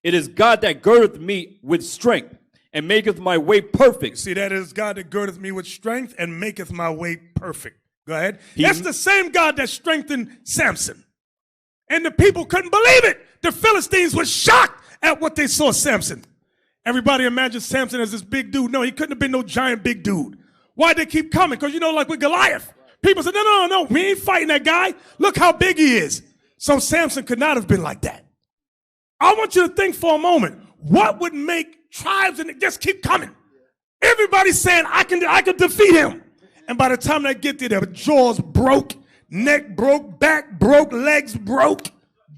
It is God that girdeth me with strength and maketh my way perfect. See, that is God that girdeth me with strength and maketh my way perfect. Go ahead. He- That's the same God that strengthened Samson. And the people couldn't believe it. The Philistines were shocked at what they saw Samson. Everybody imagines Samson as this big dude. No, he couldn't have been no giant big dude. Why'd they keep coming? Because, like with Goliath, people said, no, we ain't fighting that guy. Look how big he is. So Samson could not have been like that. I want you to think for a moment, what would make tribes and just keep coming? Everybody's saying, I can defeat him. And by the time they get there, their jaws broke, neck broke, back broke, legs broke,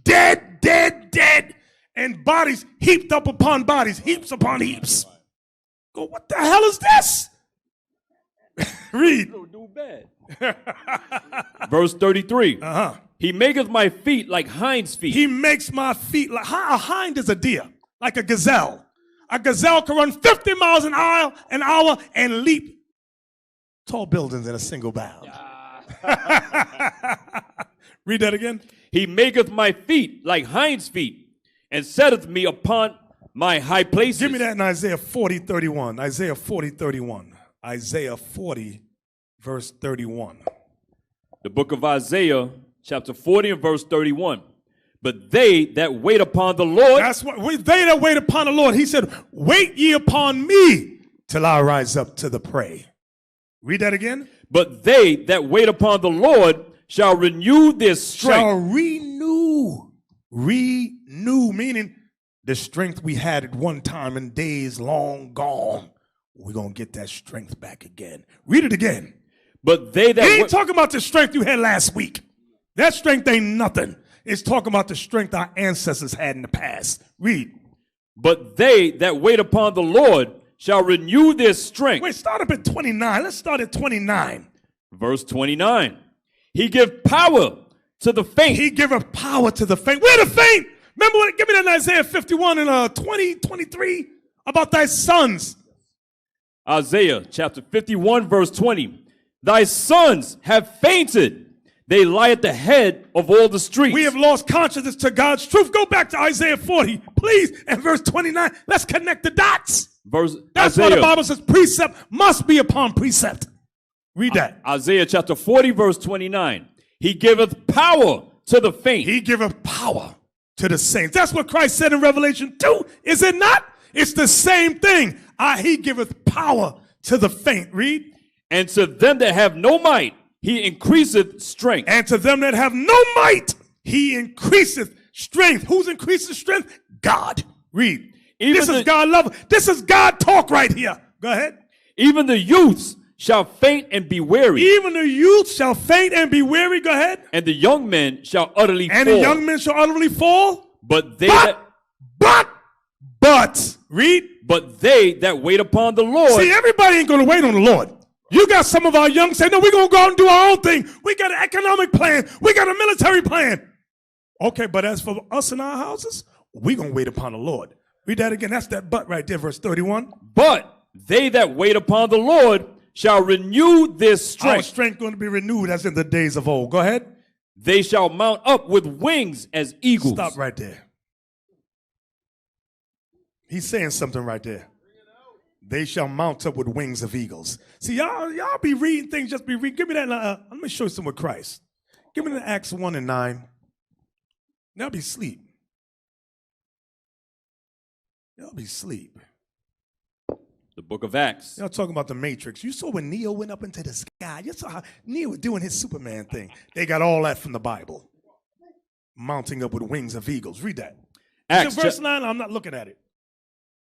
dead. And bodies heaped up upon bodies, heaps upon heaps. Go, what the hell is this? Read. Do bad. Verse 33. He maketh my feet like hinds' feet. He makes my feet like a hind is a deer, like a gazelle. A gazelle can run 50 miles an hour and leap tall buildings in a single bound. Read that again. He maketh my feet like hinds' feet, and setteth me upon my high places. Give me that in Isaiah 40:31. Isaiah 40:31. Isaiah 40, verse 31. The book of Isaiah, chapter 40 and verse 31. But they that wait upon the Lord. That's what they that wait upon the Lord. He said, wait ye upon me till I rise up to the prey. Read that again. But they that wait upon the Lord shall renew their strength. Shall renew, meaning the strength we had at one time in days long gone. We're going to get that strength back again. Read it again. But they that He ain't talking about the strength you had last week. That strength ain't nothing. It's talking about the strength our ancestors had in the past. Read. But they that wait upon the Lord shall renew their strength. Wait, start up at 29. Let's start at 29. Verse 29. He give power to the faint. He giveth power to the faint. Where the faint? Remember what? Give me that in Isaiah 51 and 20, 23 about thy sons. Isaiah chapter 51, verse 20. Thy sons have fainted. They lie at the head of all the streets. We have lost consciousness to God's truth. Go back to Isaiah 40, please, and verse 29. Let's connect the dots. That's why the Bible says precept must be upon precept. Read that. Isaiah chapter 40, verse 29. He giveth power to the faint. He giveth power to the saints. That's what Christ said in Revelation 2. Is it not? It's the same thing. He giveth power to the faint. Read. And to them that have no might, he increaseth strength. And to them that have no might, he increaseth strength. Who's increasing strength? God. Read. This is God love. This is God talk right here. Go ahead. Even the youths shall faint and be weary. Even the youth shall faint and be weary. Go ahead. And the young men shall utterly fall. And the young men shall utterly fall. But they read. But they that wait upon the Lord. See, everybody ain't going to wait on the Lord. You got some of our young say, no, we're going to go out and do our own thing. We got an economic plan. We got a military plan. Okay, but as for us in our houses, we're going to wait upon the Lord. Read that again. That's that but right there, verse 31. But they that wait upon the Lord shall renew their strength. Our strength going to be renewed as in the days of old. Go ahead. They shall mount up with wings as eagles. Stop right there. He's saying something right there. They shall mount up with wings of eagles. See, y'all be reading things, just be reading. Give me that. Let me show you some with Christ. Give me the Acts 1 and 9. Y'all be asleep. Y'all be asleep. The book of Acts. Y'all talking about the Matrix. You saw when Neo went up into the sky. You saw how Neo was doing his Superman thing. They got all that from the Bible. Mounting up with wings of eagles. Read that. Acts verse 9, I'm not looking at it.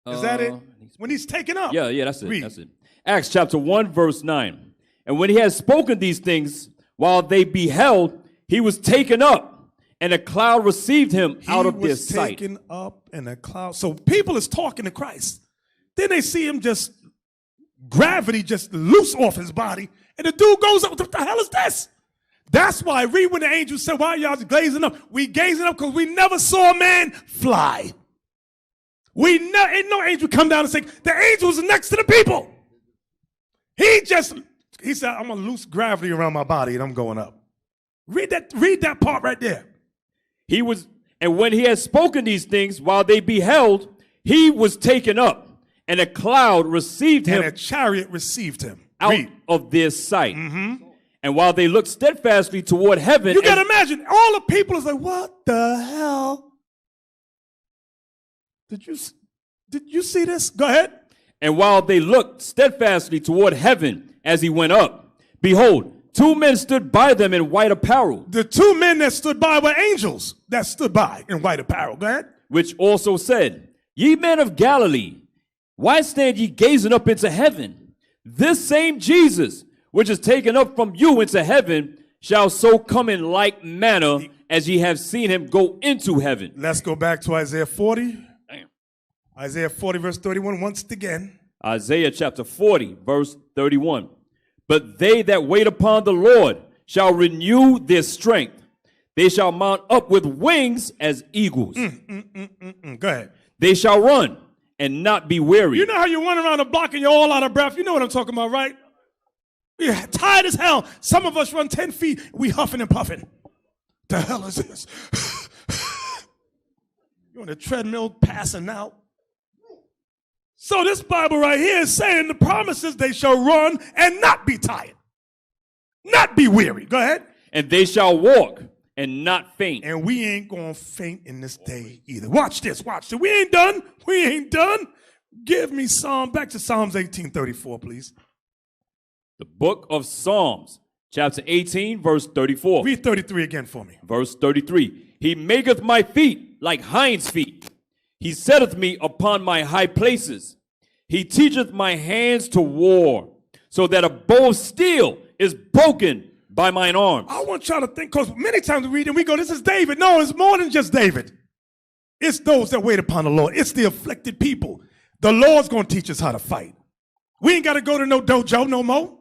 Is that it? When he's taken up. Yeah, that's it. Read. That's it. Acts chapter 1, verse 9. And when he had spoken these things, while they beheld, he was taken up, and a cloud received him out of their sight. He was taken up in a cloud. So people is talking to Christ. Then they see him just, gravity just loose off his body, and the dude goes up. What the hell is this? That's why, read when the angel said, why are y'all glazing up? We gazing up because we never saw a man fly. Ain't no angel come down and say, the angel was next to the people. He said, I'm going to loose gravity around my body and I'm going up. Read that part right there. And when he had spoken these things, while they beheld, he was taken up, and a cloud received him. And a chariot received him. Out of their sight. Mm-hmm. And while they looked steadfastly toward heaven. You got to imagine, all the people is like, what the hell? Did you see this? Go ahead. And while they looked steadfastly toward heaven as he went up, behold, two men stood by them in white apparel. The two men that stood by were angels that stood by in white apparel. Go ahead. Which also said, Ye men of Galilee, why stand ye gazing up into heaven? This same Jesus, which is taken up from you into heaven, shall so come in like manner as ye have seen him go into heaven. Let's go back to Isaiah 40. Isaiah 40, verse 31, once again. Isaiah chapter 40, verse 31. But they that wait upon the Lord shall renew their strength. They shall mount up with wings as eagles. Go ahead. They shall run and not be weary. You know how you run around the block and you're all out of breath? You know what I'm talking about, right? You're tired as hell. Some of us run 10 feet. We huffing and puffing. The hell is this? You're on the treadmill passing out. So this Bible right here is saying the promises they shall run and not be tired, not be weary. Go ahead. And they shall walk and not faint. And we ain't going to faint in this day either. Watch this. We ain't done. We ain't done. Give me back to Psalms 18:34, please. The book of Psalms, chapter 18, verse 34. Read 33 again for me. Verse 33. He maketh my feet like hinds' feet. He setteth me upon my high places. He teacheth my hands to war, so that a bow of steel is broken by mine arms. I want y'all to think, because many times we read and we go, this is David. No, it's more than just David. It's those that wait upon the Lord. It's the afflicted people. The Lord's going to teach us how to fight. We ain't got to go to no dojo no more.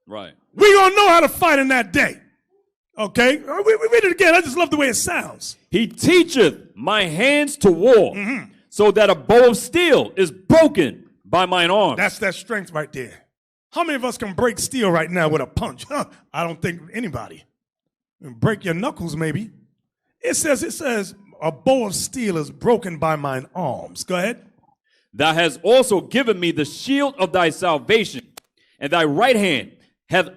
Right. We going to know how to fight in that day. Okay? We read it again. I just love the way it sounds. He teacheth my hands to war, so that a bow of steel is broken by mine arms. That's that strength right there. How many of us can break steel right now with a punch? I don't think anybody. Break your knuckles, maybe. It says, a bow of steel is broken by mine arms. Go ahead. Thou hast also given me the shield of thy salvation, and thy right hand hath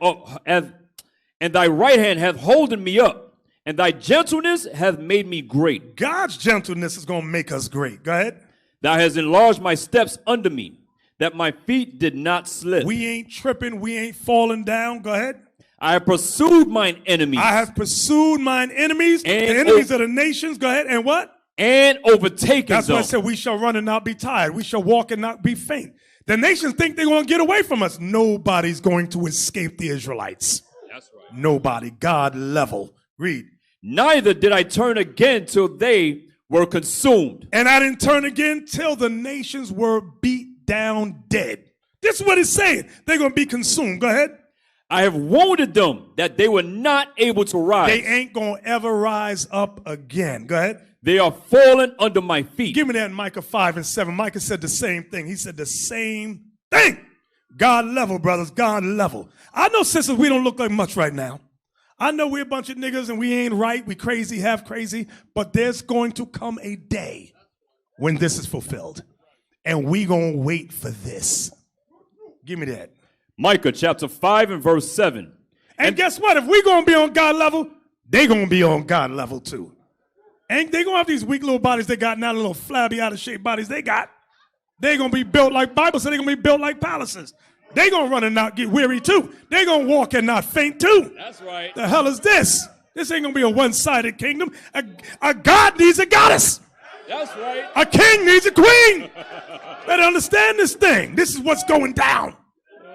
holden me up, and thy gentleness hath made me great. God's gentleness is going to make us great. Go ahead. Thou hast enlarged my steps under me, that my feet did not slip. We ain't tripping. We ain't falling down. Go ahead. I have pursued mine enemies. I have pursued mine enemies, the enemies of the nations. Go ahead. And what? And overtaken That's them. why I said we shall run and not be tired. We shall walk and not be faint. The nations think they're going to get away from us. Nobody's going to escape the Israelites. That's right. Nobody. God level. Read. Neither did I turn again till they were consumed. And I didn't turn again till the nations were beat down dead. This is what it's saying. They're going to be consumed. Go ahead. I have wounded them that they were not able to rise. They ain't going to ever rise up again. Go ahead. They are fallen under my feet. Give me that in Micah 5 and 7. Micah said the same thing. He said the same thing. God level, brothers. God level. I know, sisters, we don't look like much right now. I know we're a bunch of niggas and we ain't right. We crazy, half crazy. But there's going to come a day when this is fulfilled. And we going to wait for this. Give me that. Micah chapter 5 and verse 7. And guess what? If we're going to be on God level, they going to be on God level too. And they going to have these weak little bodies they got now, the little flabby, out of shape bodies they got. They're going to be built like Bible said, they're going to be built like palaces. They're going to run and not get weary too. They're going to walk and not faint too. That's right. The hell is this? This ain't going to be a one-sided kingdom. A God needs a goddess. That's right. A king needs a queen. Better understand this thing. This is what's going down.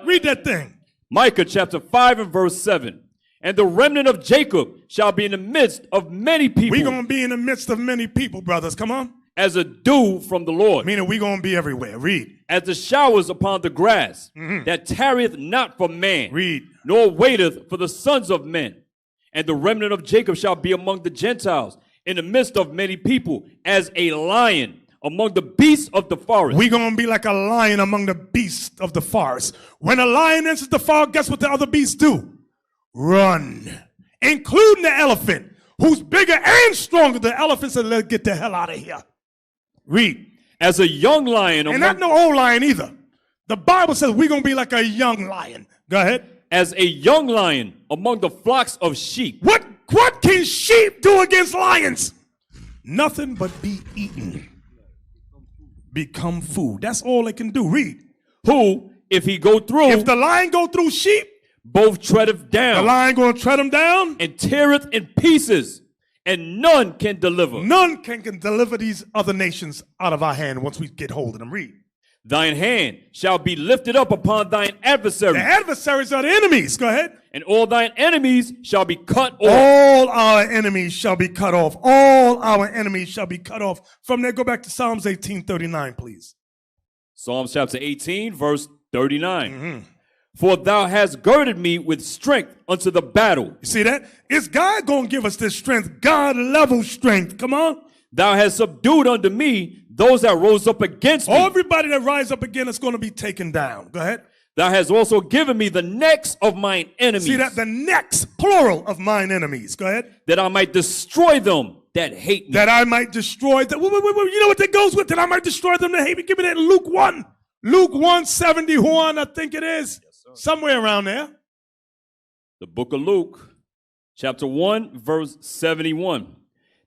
Read that thing. Micah chapter 5 and verse 7. And the remnant of Jacob shall be in the midst of many people. We're going to be in the midst of many people, brothers. Come on. As a dew from the Lord. Meaning we're going to be everywhere. Read. As the showers upon the grass, that tarrieth not for man. Read. Nor waiteth for the sons of men. And the remnant of Jacob shall be among the Gentiles, in the midst of many people, as a lion among the beasts of the forest. We're going to be like a lion among the beasts of the forest. When a lion enters the forest, guess what the other beasts do? Run. Including the elephant, who's bigger and stronger. The elephant said, let's get the hell out of here. Read. As a young lion And not no old lion either. The Bible says we're going to be like a young lion. Go ahead. As a young lion among the flocks of sheep. What can sheep do against lions? Nothing but be eaten. Become food. That's all they can do. Read. Who, if he go through, If the lion go through sheep, both treadeth down. the lion going to tread them down. And teareth in pieces, and none can deliver. None can deliver these other nations out of our hand once we get hold of them. Read. Thine hand shall be lifted up upon thine adversaries. The adversaries are the enemies. Go ahead. And all thine enemies shall be cut off. All our enemies shall be cut off. All our enemies shall be cut off. From there, go back to Psalms 18:39, please. Psalms chapter 18, verse 39. For thou hast girded me with strength unto the battle. You see that? Is God going to give us this strength? God level strength. Come on. Thou hast subdued unto me those that rose up against me. Everybody that rise up again is going to be taken down. Go ahead. Thou hast also given me the necks of mine enemies. See that? The necks, plural, of mine enemies. Go ahead. That I might destroy them that hate me. That I might destroy them. Wait, you know what that goes with? That I might destroy them that hate me. Give me that in Luke 1. Luke 1:71, I think it is. Yes, somewhere around there. The book of Luke, chapter 1, verse 71.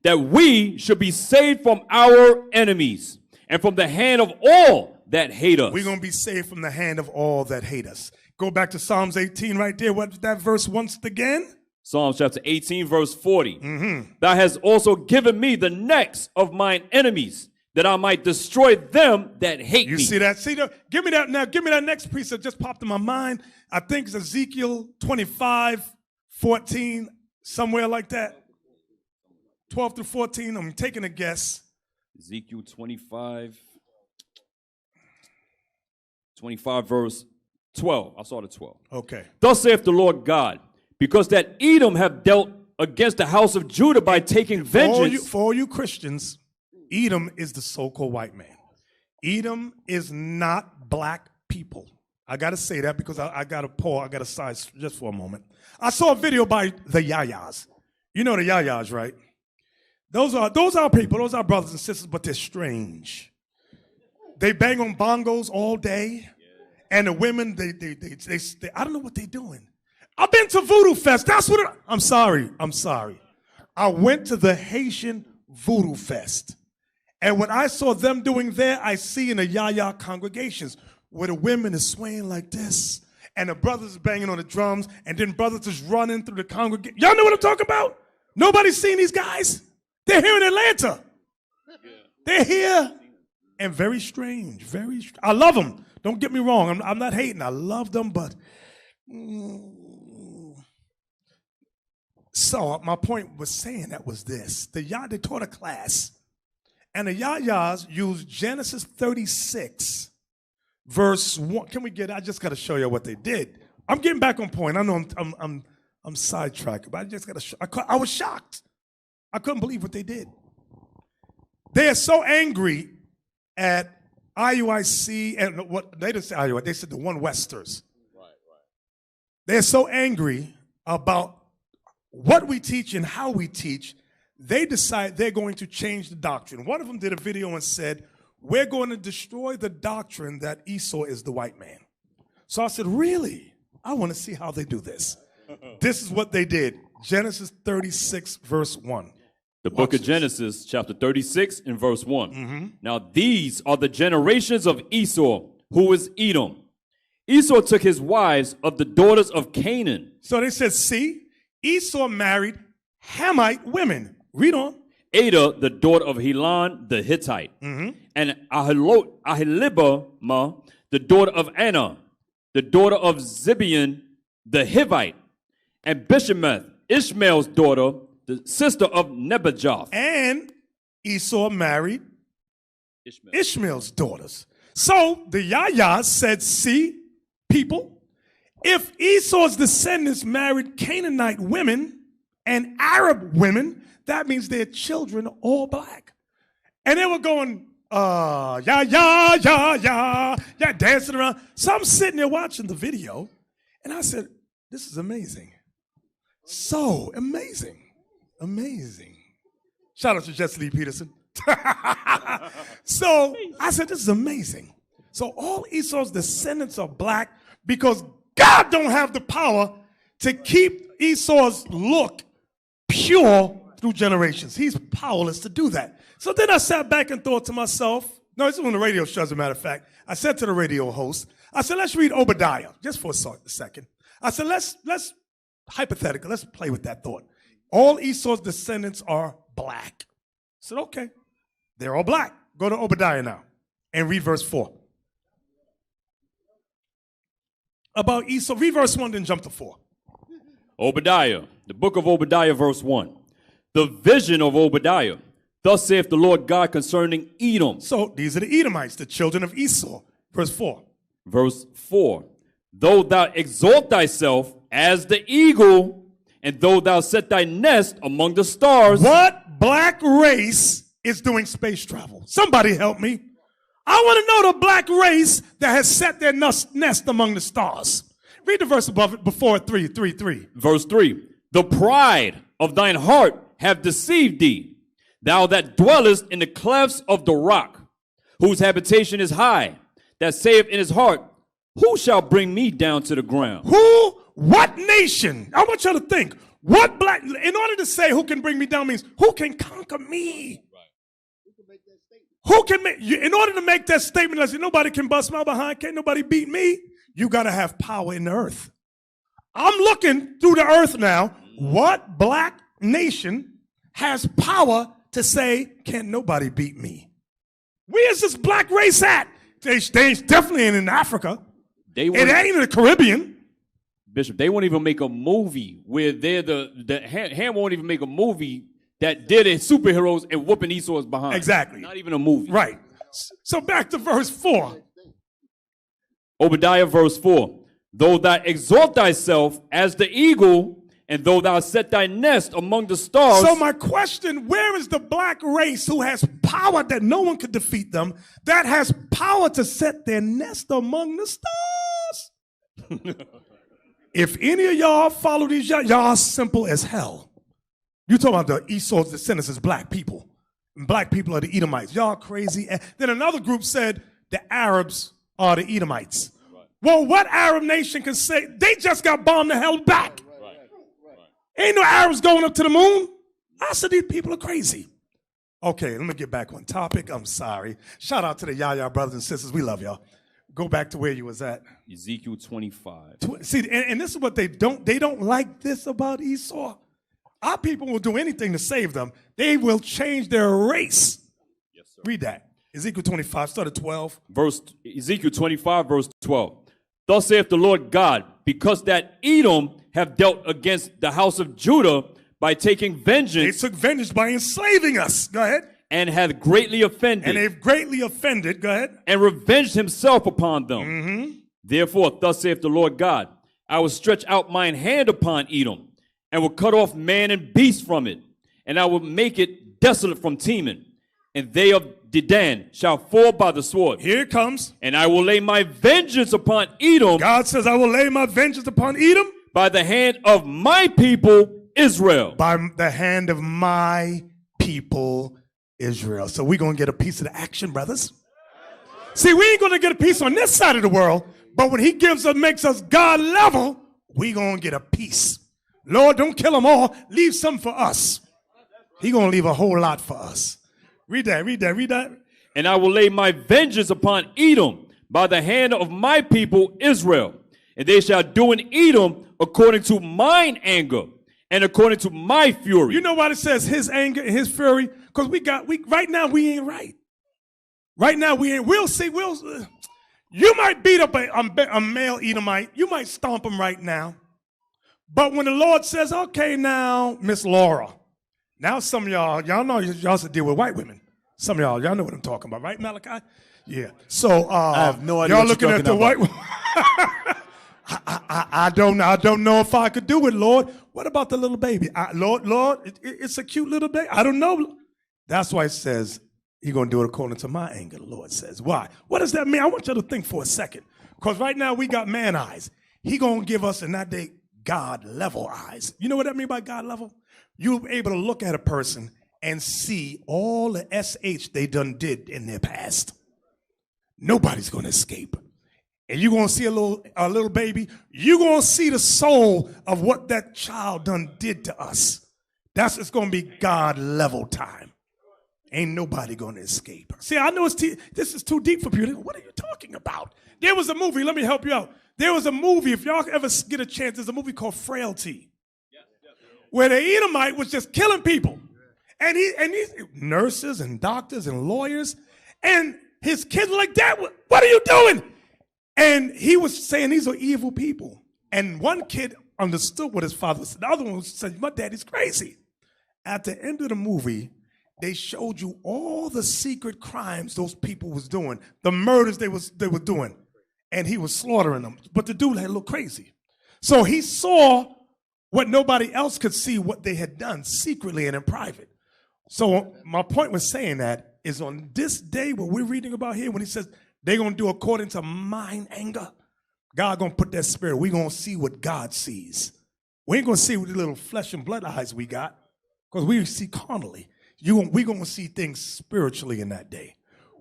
That we should be saved from our enemies and from the hand of all that hate us. We're going to be saved from the hand of all that hate us. Go back to Psalms 18 right there. What's that verse once again? Psalms chapter 18, verse 40. Thou hast also given me the necks of mine enemies, that I might destroy them that hate me. You see that? Give me that now. Give me that next piece that just popped in my mind. I think it's Ezekiel 25:14, somewhere like that. 12 through 14. I'm taking a guess. Ezekiel 25 verse 12. I saw the 12. Okay. Thus saith the Lord God, because that Edom have dealt against the house of Judah by taking vengeance. For all you Christians, Edom is the so-called white man. Edom is not black people. I got to say that because I got to pause. I got to size just for a moment. I saw a video by the Yayas. You know the Yayas, right? Those are people. Those are brothers and sisters, but they're strange. They bang on bongos all day, and the women they I don't know what they're doing. I've been to Voodoo Fest. That's what I'm sorry. I went to the Haitian Voodoo Fest. And what I saw them doing there, I see in the Yaya congregations where the women is swaying like this and the brothers banging on the drums and then brothers just running through the congregation. Y'all know what I'm talking about? Nobody's seen these guys? They're here in Atlanta. They're here and very strange, I love them. Don't get me wrong. I'm not hating. I love them, but... So my point was saying that was this. They taught a class, and the Yayas used Genesis 36, verse 1. Can we get? I just got to show you what they did. I'm getting back on point. I know I'm sidetracked, but I just got to show. I was shocked. I couldn't believe what they did. They are so angry at IUIC, and what they didn't say IUIC, they said the One Westers. Right. They're so angry about what we teach and how we teach, they decide they're going to change the doctrine. One of them did a video and said, we're going to destroy the doctrine that Esau is the white man. So I said, really? I want to see how they do this. This is what they did. Genesis 36, verse 1. The book of Genesis, chapter 36 and verse 1. Mm-hmm. Now these are the generations of Esau, who is Edom. Esau took his wives of the daughters of Canaan. So they said, see? Esau married Hamite women. Read on. Ada, the daughter of Helon the Hittite, and Aholibamah, the daughter of Anna, the daughter of Zibeon the Hivite, and Bishemeth, Ishmael's daughter, the sister of Nebajoth. And Esau married Ishmael's daughters. So the Yayas said, see, people, if Esau's descendants married Canaanite women and Arab women, that means their children are all black. And they were going, yeah, dancing around. So I'm sitting there watching the video, and I said, this is amazing. So amazing. Shout out to Jesse Lee Peterson. So I said, this is amazing. So all Esau's descendants are black because God don't have the power to keep Esau's look pure through generations. He's powerless to do that. So then I sat back and thought to myself, no, this is on the radio show, as a matter of fact. I said to the radio host, I said, let's read Obadiah, just for a second. I said, let's hypothetical, let's play with that thought. All Esau's descendants are black. I said, okay, they're all black. Go to Obadiah now and read verse 4. About Esau, read verse 1, then jump to 4. Obadiah, the book of Obadiah, verse 1. The vision of Obadiah. Thus saith the Lord God concerning Edom. So these are the Edomites, the children of Esau. Verse 4. Verse 4. Though thou exalt thyself as the eagle, and though thou set thy nest among the stars. What black race is doing space travel? Somebody help me. I want to know the black race that has set their nest among the stars. Read the verse above it before 3. Verse 3. The pride of thine heart have deceived thee, thou that dwellest in the clefts of the rock, whose habitation is high, that saith in his heart, who shall bring me down to the ground? What nation? I want you to think. What black, in order to say who can bring me down means who can conquer me? Who can make, in order to make that statement, I say nobody can bust my behind, can't nobody beat me. You got to have power in the earth. I'm looking through the earth now. What black nation has power to say, can't nobody beat me? Where's this black race at? They definitely ain't in Africa. It ain't in the Caribbean. Bishop, they won't even make a movie where they're Ham won't even make a movie that did it superheroes and whooping Esau's behind. Exactly. Not even a movie. Right. So back to verse 4. Obadiah verse 4. Though thou exalt thyself as the eagle, And though thou set thy nest among the stars. So my question, where is the black race who has power that no one could defeat them, that has power to set their nest among the stars? If any of y'all follow these, y'all simple as hell. You talking about the Esau's descendants as black people. And black people are the Edomites. Y'all crazy. Then another group said the Arabs are the Edomites. Right. Well, what Arab nation can say? They just got bombed the hell back. Ain't no Arabs going up to the moon. I said these people are crazy. Okay, let me get back on topic. I'm sorry. Shout out to the Yaya brothers and sisters. We love y'all. Go back to where you was at. Ezekiel 25. See, and this is what they don't like this about Esau. Our people will do anything to save them. They will change their race. Yes, sir. Read that. Ezekiel 25, start at 12. Ezekiel 25, verse 12. Thus saith the Lord God, because that Edom have dealt against the house of Judah by taking vengeance. They took vengeance by enslaving us. Go ahead. And hath greatly offended. And they've greatly offended. Go ahead. And revenged himself upon them. Mm-hmm. Therefore, thus saith the Lord God, I will stretch out mine hand upon Edom, and will cut off man and beast from it, and I will make it desolate from Teman, and they of Dedan shall fall by the sword. Here it comes. And I will lay my vengeance upon Edom. God says, I will lay my vengeance upon Edom. By the hand of my people, Israel. By the hand of my people, Israel. So we're going to get a piece of the action, brothers. See, we ain't going to get a piece on this side of the world, but when he gives us, makes us God level, we going to get a piece. Lord, don't kill them all. Leave some for us. He going to leave a whole lot for us. Read that, read that, read that. And I will lay my vengeance upon Edom by the hand of my people Israel. And they shall do in Edom according to mine anger and according to my fury. You know why it says his anger and his fury? Because right now we ain't right. Right now we ain't. We'll see. You might beat up a male Edomite. You might stomp him right now. But when the Lord says, okay, now, Miss Laura, now some of y'all know y'all should deal with white women. Some of y'all know what I'm talking about, right, Malachi? Yeah. So I have no idea y'all what looking you're at the talking white I don't know if I could do it, Lord. What about the little baby? Lord, it's a cute little baby. I don't know. That's why it says he's going to do it according to my anger, the Lord says. Why? What does that mean? I want you to think for a second. Because right now we got man eyes. He going to give us in that day God level eyes. You know what that mean by God level? You're able to look at a person and see all the SH they done did in their past. Nobody's going to escape. And you're going to see a little baby. You're going to see the soul of what that child done did to us. It's going to be God level time. Ain't nobody going to escape. See, I know this is too deep for people. What are you talking about? There was a movie. Let me help you out. There was a movie. If y'all ever get a chance, there's a movie called Frailty. Where the Edomite was just killing people. And these nurses and doctors and lawyers. And his kids were like, Dad, what are you doing? And he was saying these are evil people. And one kid understood what his father said. The other one said, my daddy's crazy. At the end of the movie, they showed you all the secret crimes those people was doing, the murders they were doing. And he was slaughtering them. But the dude had a little crazy. So he saw what nobody else could see, what they had done secretly and in private. So my point was saying that is on this day, what we're reading about here, when he says they're going to do according to mine anger, God going to put that spirit. We're going to see what God sees. We ain't going to see with the little flesh and blood eyes we got, because we see carnally. We're going to see things spiritually in that day.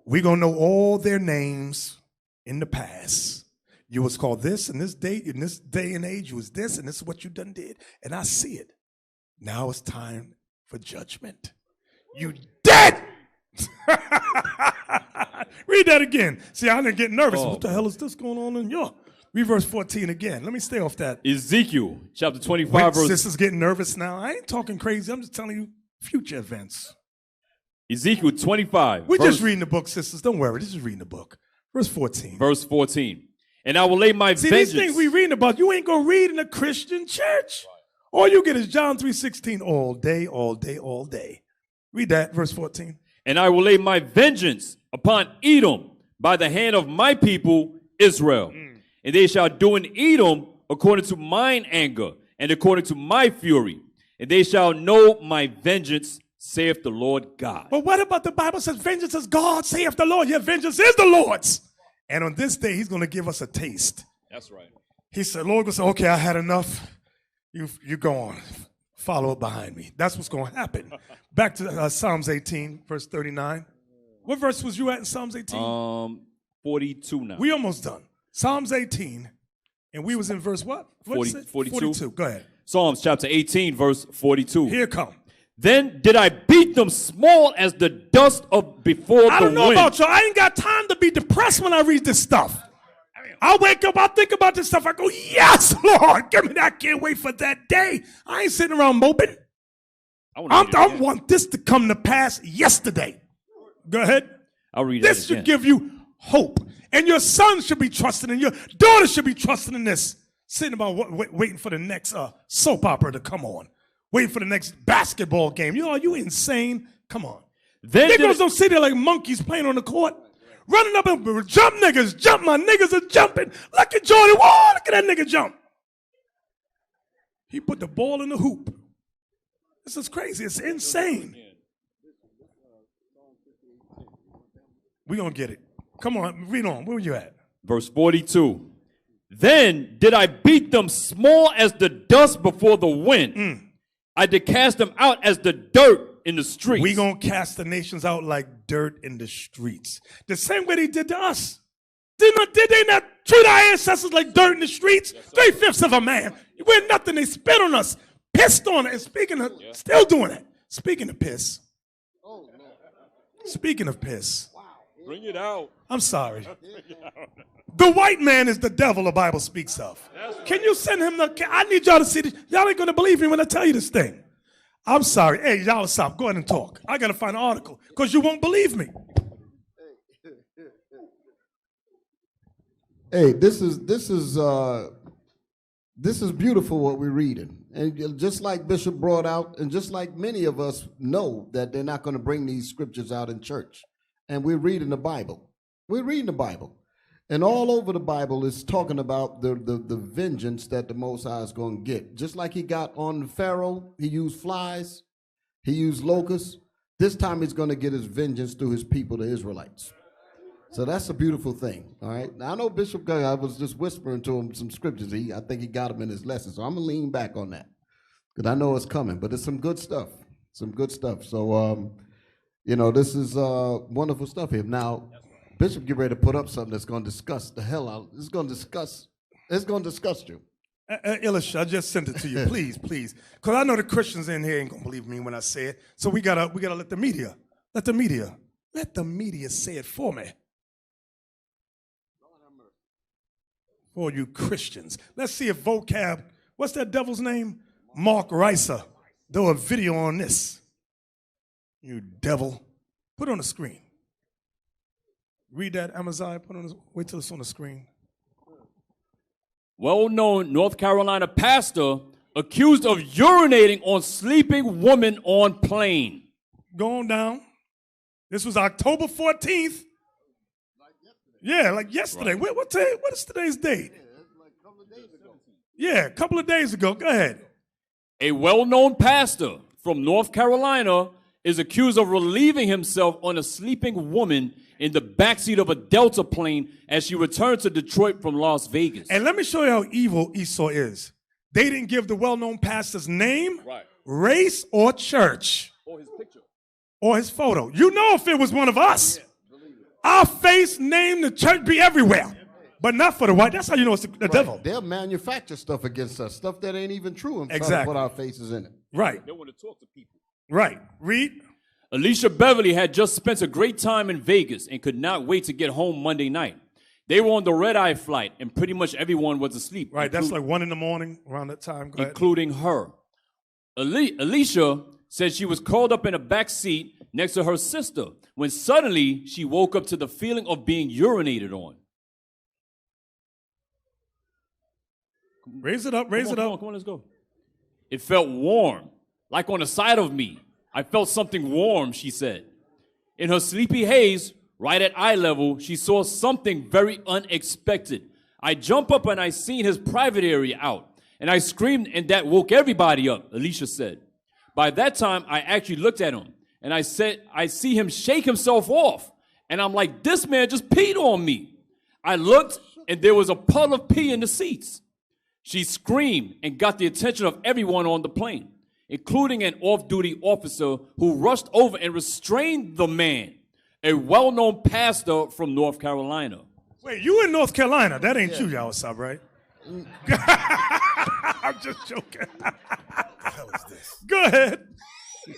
We're going to know all their names in the past. You was called this in this day and age. You was this, and this is what you done did. And I see it. Now it's time for judgment. You dead! Read that again. See, I didn't get nervous. What the hell is this going on in your? Read verse 14 again. Let me stay off that. Ezekiel chapter 25. Wait, verse. Sister's getting nervous now. I ain't talking crazy. I'm just telling you future events. Ezekiel 25. We're just reading the book, sisters. Don't worry. This is reading the book. Verse 14. Verse 14. And I will lay my vengeance. These things we reading about, you ain't going to read in a Christian church. All you get is John 3:16 all day, all day, all day. Read that, verse 14. And I will lay my vengeance upon Edom by the hand of my people Israel. And they shall do in Edom according to mine anger and according to my fury, and they shall know my vengeance, saith the Lord God. But what about the Bible says, vengeance is God, saith the Lord. Yeah, vengeance is the Lord's. And on this day, he's going to give us a taste. That's right. He said, Lord will say, okay, I had enough. You go on. Follow it behind me. That's what's going to happen. Back to Psalms 18, verse 39. What verse was you at in Psalms 18? 42 now. We almost done. Psalms 18, and we was in verse what? 42. 42. Go ahead. Psalms chapter 18, verse 42. Here come. Then did I beat them small as the dust of before the wind. I don't know about y'all. I ain't got time to be depressed when I read this stuff. I wake up, I think about this stuff. I go, yes, Lord, give me that. I can't wait for that day. I ain't sitting around moping. I want this to come to pass yesterday. Go ahead. I'll read this should give you hope. And your son should be trusting in, your daughter should be trusting in this. Sitting about waiting for the next soap opera to come on. Waiting for the next basketball game. You know, are you insane? Come on. Niggas don't sit there like monkeys playing on the court. Running up and jump niggas, jump, my niggas are jumping. Look at Jordan, whoa, look at that nigga jump. He put the ball in the hoop. This is crazy, it's insane. We gonna get it. Come on, read on, where were you at? Verse 42. Then did I beat them small as the dust before the wind. I did cast them out as the dirt in the streets. We gonna cast the nations out like dirt in the streets. The same way they did to us. Did they not treat our ancestors like dirt in the streets? Yes, 3/5 of a man. We're nothing. They spit on us, pissed on it. And speaking of, still doing it. Speaking of piss. Speaking of piss. Bring it out. I'm sorry. The white man is the devil the Bible speaks of. Can you send him I need y'all to see this. Y'all ain't gonna believe me when I tell you this thing. I'm sorry. Hey, y'all stop. Go ahead and talk. I got to find an article because you won't believe me. Hey, this is beautiful what we're reading. And just like Bishop brought out, and just like many of us know that they're not going to bring these scriptures out in church. And we're reading the Bible. We're reading the Bible. And all over the Bible is talking about the vengeance that the Most High is going to get. Just like he got on Pharaoh, he used flies, he used locusts. This time he's going to get his vengeance through his people, the Israelites. So that's a beautiful thing, all right? Now, I know Bishop, I was just whispering to him some scriptures. I think he got them in his lesson, so I'm going to lean back on that because I know it's coming. But it's some good stuff, some good stuff. So, this is wonderful stuff here. Now, Bishop get ready to put up something that's going to discuss the hell out. It's going to discuss you. Elisha, I just sent it to you. Please, please. Because I know the Christians in here ain't going to believe me when I say it. So we gotta let the media say it for me. For you Christians. Let's see if Vocab, what's that devil's name? Mark Reiser, do a video on this. You devil. Put it on the screen. Read that, Amaziah. Wait till it's on the screen. Well-known North Carolina pastor accused of urinating on sleeping woman on plane. Going down. This was October 14th. Yeah, like yesterday. Right. What is today's date? Yeah, a couple of days ago. Go ahead. A well-known pastor from North Carolina is accused of relieving himself on a sleeping woman in the backseat of a Delta plane as she returned to Detroit from Las Vegas. And let me show you how evil Esau is. They didn't give the well-known pastor's name, race, or church. Or his picture. Or his photo. You know if it was one of us. Our face, name, the church be everywhere. But not for the white. That's how you know it's the devil. They'll manufacture stuff against us, stuff that ain't even true, and try to put our faces in it. Right. They want to talk to people. Right. Read. Alicia Beverly had just spent a great time in Vegas and could not wait to get home Monday night. They were on the red-eye flight, and pretty much everyone was asleep. Right, that's like 1 a.m, around that time. Including her. Alicia said she was curled up in a back seat next to her sister when suddenly she woke up to the feeling of being urinated on. Raise it up, raise it up. Come on, let's go. It felt warm, like on the side of me. I felt something warm, she said. In her sleepy haze, right at eye level, she saw something very unexpected. I jump up and I seen his private area out. and I screamed, and that woke everybody up, Alicia said. By that time, I actually looked at him, and I said, I see him shake himself off. And I'm like, this man just peed on me. I looked, and there was a puddle of pee in the seats. She screamed and got the attention of everyone on the plane, including an off-duty officer who rushed over and restrained the man, a well-known pastor from North Carolina. Wait, you in North Carolina? That ain't you, y'all, sub, right? I'm just joking. What the hell is this? Go ahead.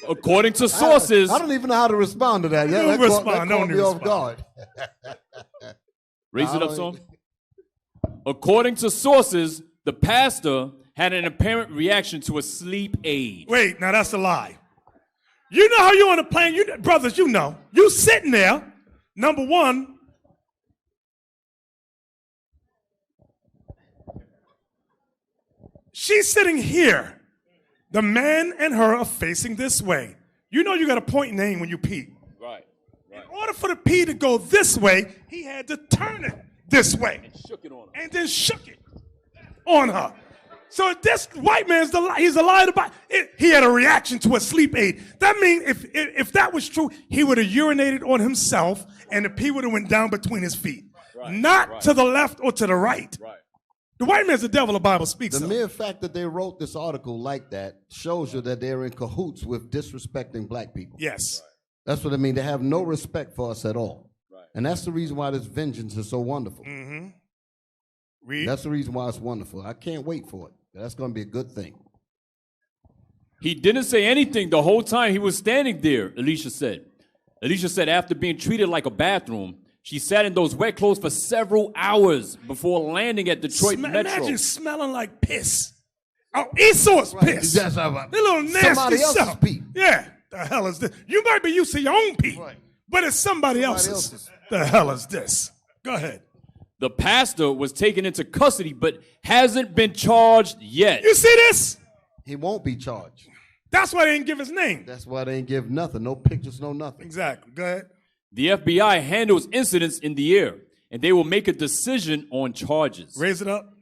According to sources, I don't even know how to respond to that. Yeah, Don't that respond. caught Don't me even off respond. guard. raise it up, son. According to sources, the pastor had an apparent reaction to a sleep aid. Wait, now that's a lie. You know how you on a plane, brothers, you know. You sitting there, number one. She's sitting here. The man and her are facing this way. You know you got to point and aim when you pee. Right. In order for the pee to go this way, he had to turn it this way. And shook it on her. And then shook it on her. So this white man's he's a liar about it. He had a reaction to a sleep aid. That means if that was true, he would have urinated on himself and the pee would have went down between his feet. Not to the left or to the right. The white man's the devil, the Bible speaks The of. mere fact that they wrote this article like that shows you that they're in cahoots with disrespecting black people. Yes. That's what I mean. They have no respect for us at all. And that's the reason why this vengeance is so wonderful. Read. That's the reason why it's wonderful. I can't wait for it. That's going to be a good thing. He didn't say anything the whole time he was standing there, Alicia said. Alicia said after being treated like a bathroom, she sat in those wet clothes for several hours before landing at Detroit Metro. Imagine smelling like piss. Oh, Esau's piss. That's That little nasty somebody else's stuff. pee. Yeah. The hell is this? You might be used to your own pee, but it's somebody else's. The hell is this? Go ahead. The pastor was taken into custody but hasn't been charged yet. You see this? He won't be charged. That's why they didn't give his name. That's why they ain't give nothing. No pictures, no nothing. Exactly. Go ahead. The FBI handles incidents in the air, and they will make a decision on charges. Raise it up.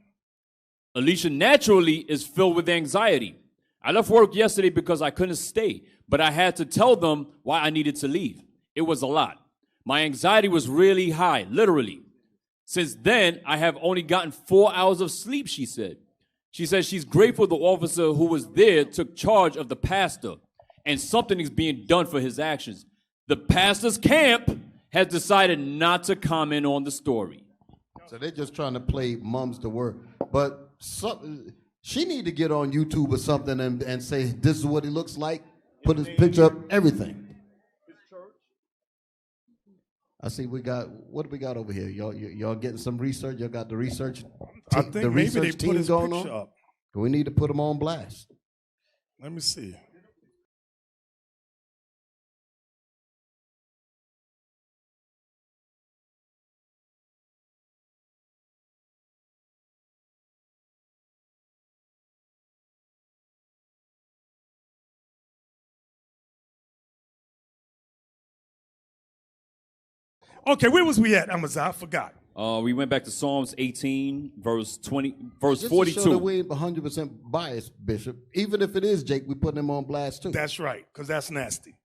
Alicia naturally is filled with anxiety. I left work yesterday because I couldn't stay, but I had to tell them why I needed to leave. It was a lot. My anxiety was really high, literally. Since then, I have only gotten 4 hours of sleep, she said. She says she's grateful the officer who was there took charge of the pastor, and something is being done for his actions. The pastor's camp has decided not to comment on the story. So they're just trying to play mums to work. But she need to get on YouTube or something and say, this is what he looks like. Put his picture up, everything. I see what do we got over here? Y'all getting some research? Y'all got the research I think the maybe research they put team his going picture on? up. We need to put them on blast. Let me see. Okay, where was we at, Amazon? I forgot. We went back to Psalms 18, verse Just to show that 42. we ain't 100% biased, Bishop. Even if it is Jake, we put him on blast too. That's right, because that's nasty.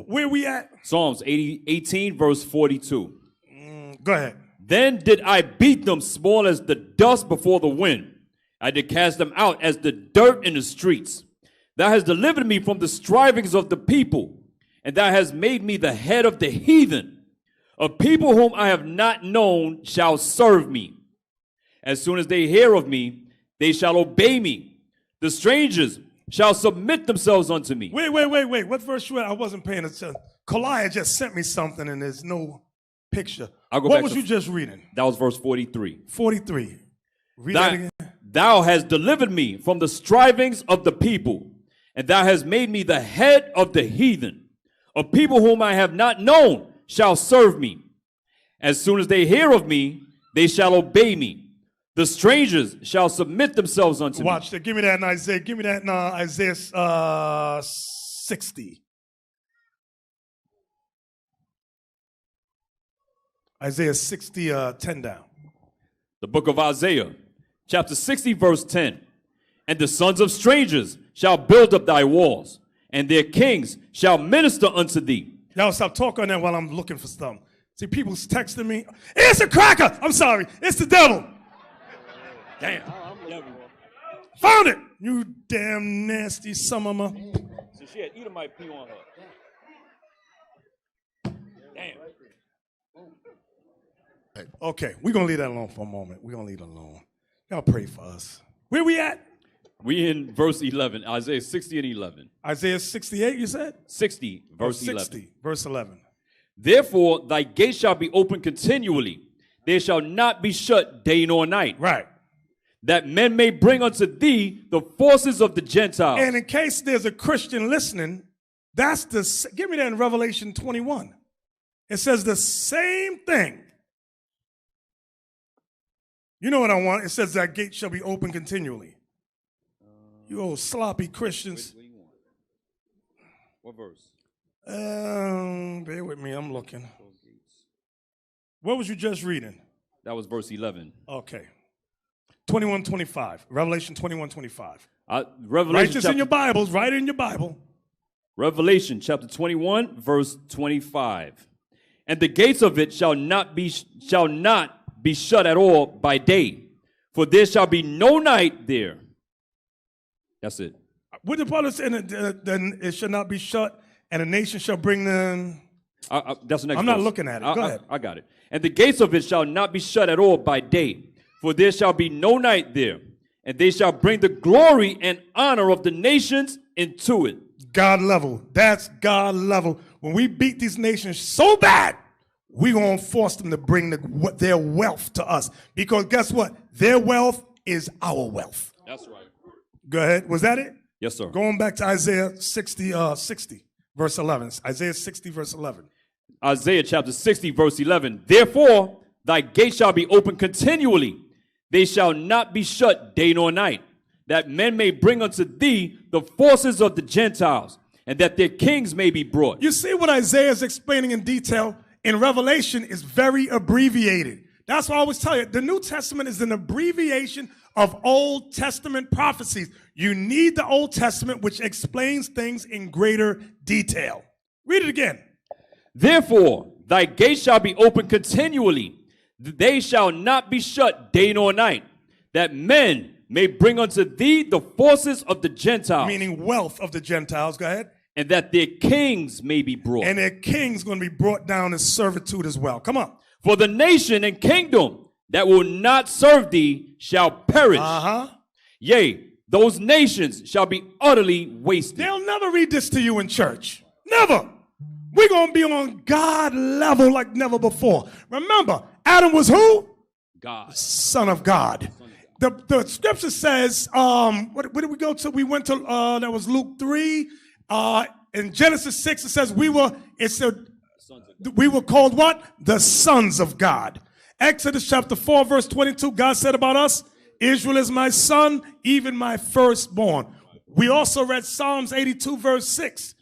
Where we at? Psalms 18, verse 42. Go ahead. Then did I beat them small as the dust before the wind. I did cast them out as the dirt in the streets. Thou hast delivered me from the strivings of the people, and thou hast made me the head of the heathen. A people whom I have not known shall serve me. As soon as they hear of me, they shall obey me. The strangers shall submit themselves unto me. Wait. What verse you at? I wasn't paying attention. Kaliah just sent me something and there's no picture. I'll go what back was to- you just reading? That was verse 43. 43. Read that again. Thou hast delivered me from the strivings of the people, and thou hast made me the head of the heathen. A people whom I have not known shall serve me. As soon as they hear of me, they shall obey me. The strangers shall submit themselves unto me. Watch that. Give me that in Isaiah. Give me that in Isaiah 60. Isaiah 60, 10 down. The book of Isaiah, chapter 60, verse 10. And the sons of strangers shall build up thy walls, and their kings shall minister unto thee. Y'all stop talking on that while I'm looking for something. See, people's texting me. It's a cracker. I'm sorry. It's the devil. Damn. Found it. You damn nasty son of a. So she had Edomite pee on her. Damn. Okay, we're going to leave that alone for a moment. We're going to leave it alone. Y'all pray for us. Where we at? We in verse 11, Isaiah 60 and 11. Isaiah 68, you said? 60, verse 60, 11. verse 11. Therefore, thy gate shall be open continually. They shall not be shut day nor night. Right. That men may bring unto thee the forces of the Gentiles. And in case there's a Christian listening, that's the, give me that in Revelation 21. It says the same thing. You know what I want? It says that gate shall be open continually. You old sloppy Christians. What do you want? What verse? Bear with me, I'm looking. What was you just reading? That was verse 11. Okay. 21:25. Revelation 21:25. Revelation Write this in your Bibles. Write it in your Bible. Revelation chapter 21, verse 25. And the gates of it shall not be shut at all by day, for there shall be no night there. That's it. What the Bible say? Then it shall not be shut, and a nation shall bring them. That's the next I'm not verse. looking at it. Go ahead. I got it. And the gates of it shall not be shut at all by day, for there shall be no night there. And they shall bring the glory and honor of the nations into it. God level. That's God level. When we beat these nations so bad, we're going to force them to bring their wealth to us. Because guess what? Their wealth is our wealth. That's right. Go ahead. Was that it? Yes, sir. Going back to Isaiah 60, verse 11. Isaiah 60, verse 11. Isaiah chapter 60, verse 11. Therefore, thy gate shall be open continually. They shall not be shut day nor night, that men may bring unto thee the forces of the Gentiles, and that their kings may be brought. You see what Isaiah is explaining in detail in Revelation is very abbreviated. That's why I always tell you, the New Testament is an abbreviation of Old Testament prophecies. You need the Old Testament, which explains things in greater detail. Read it again. Therefore, thy gate shall be open continually. They shall not be shut day nor night, that men may bring unto thee the forces of the Gentiles. Meaning wealth of the Gentiles. Go ahead. And that their kings may be brought. And their kings going to be brought down in servitude as well. Come on. For the nation and kingdom that will not serve thee shall perish. Yea, those nations shall be utterly wasted. They'll never read this to you in church. Never. We're going to be on God level like never before. Remember, Adam was who? God. Son of God. The scripture says, where did we go to? We went to, that was Luke 3. In Genesis 6, it says we were called what? The sons of God. Exodus chapter 4, verse 22, God said about us, Israel is my son, even my firstborn. We also read Psalms 82, verse 6.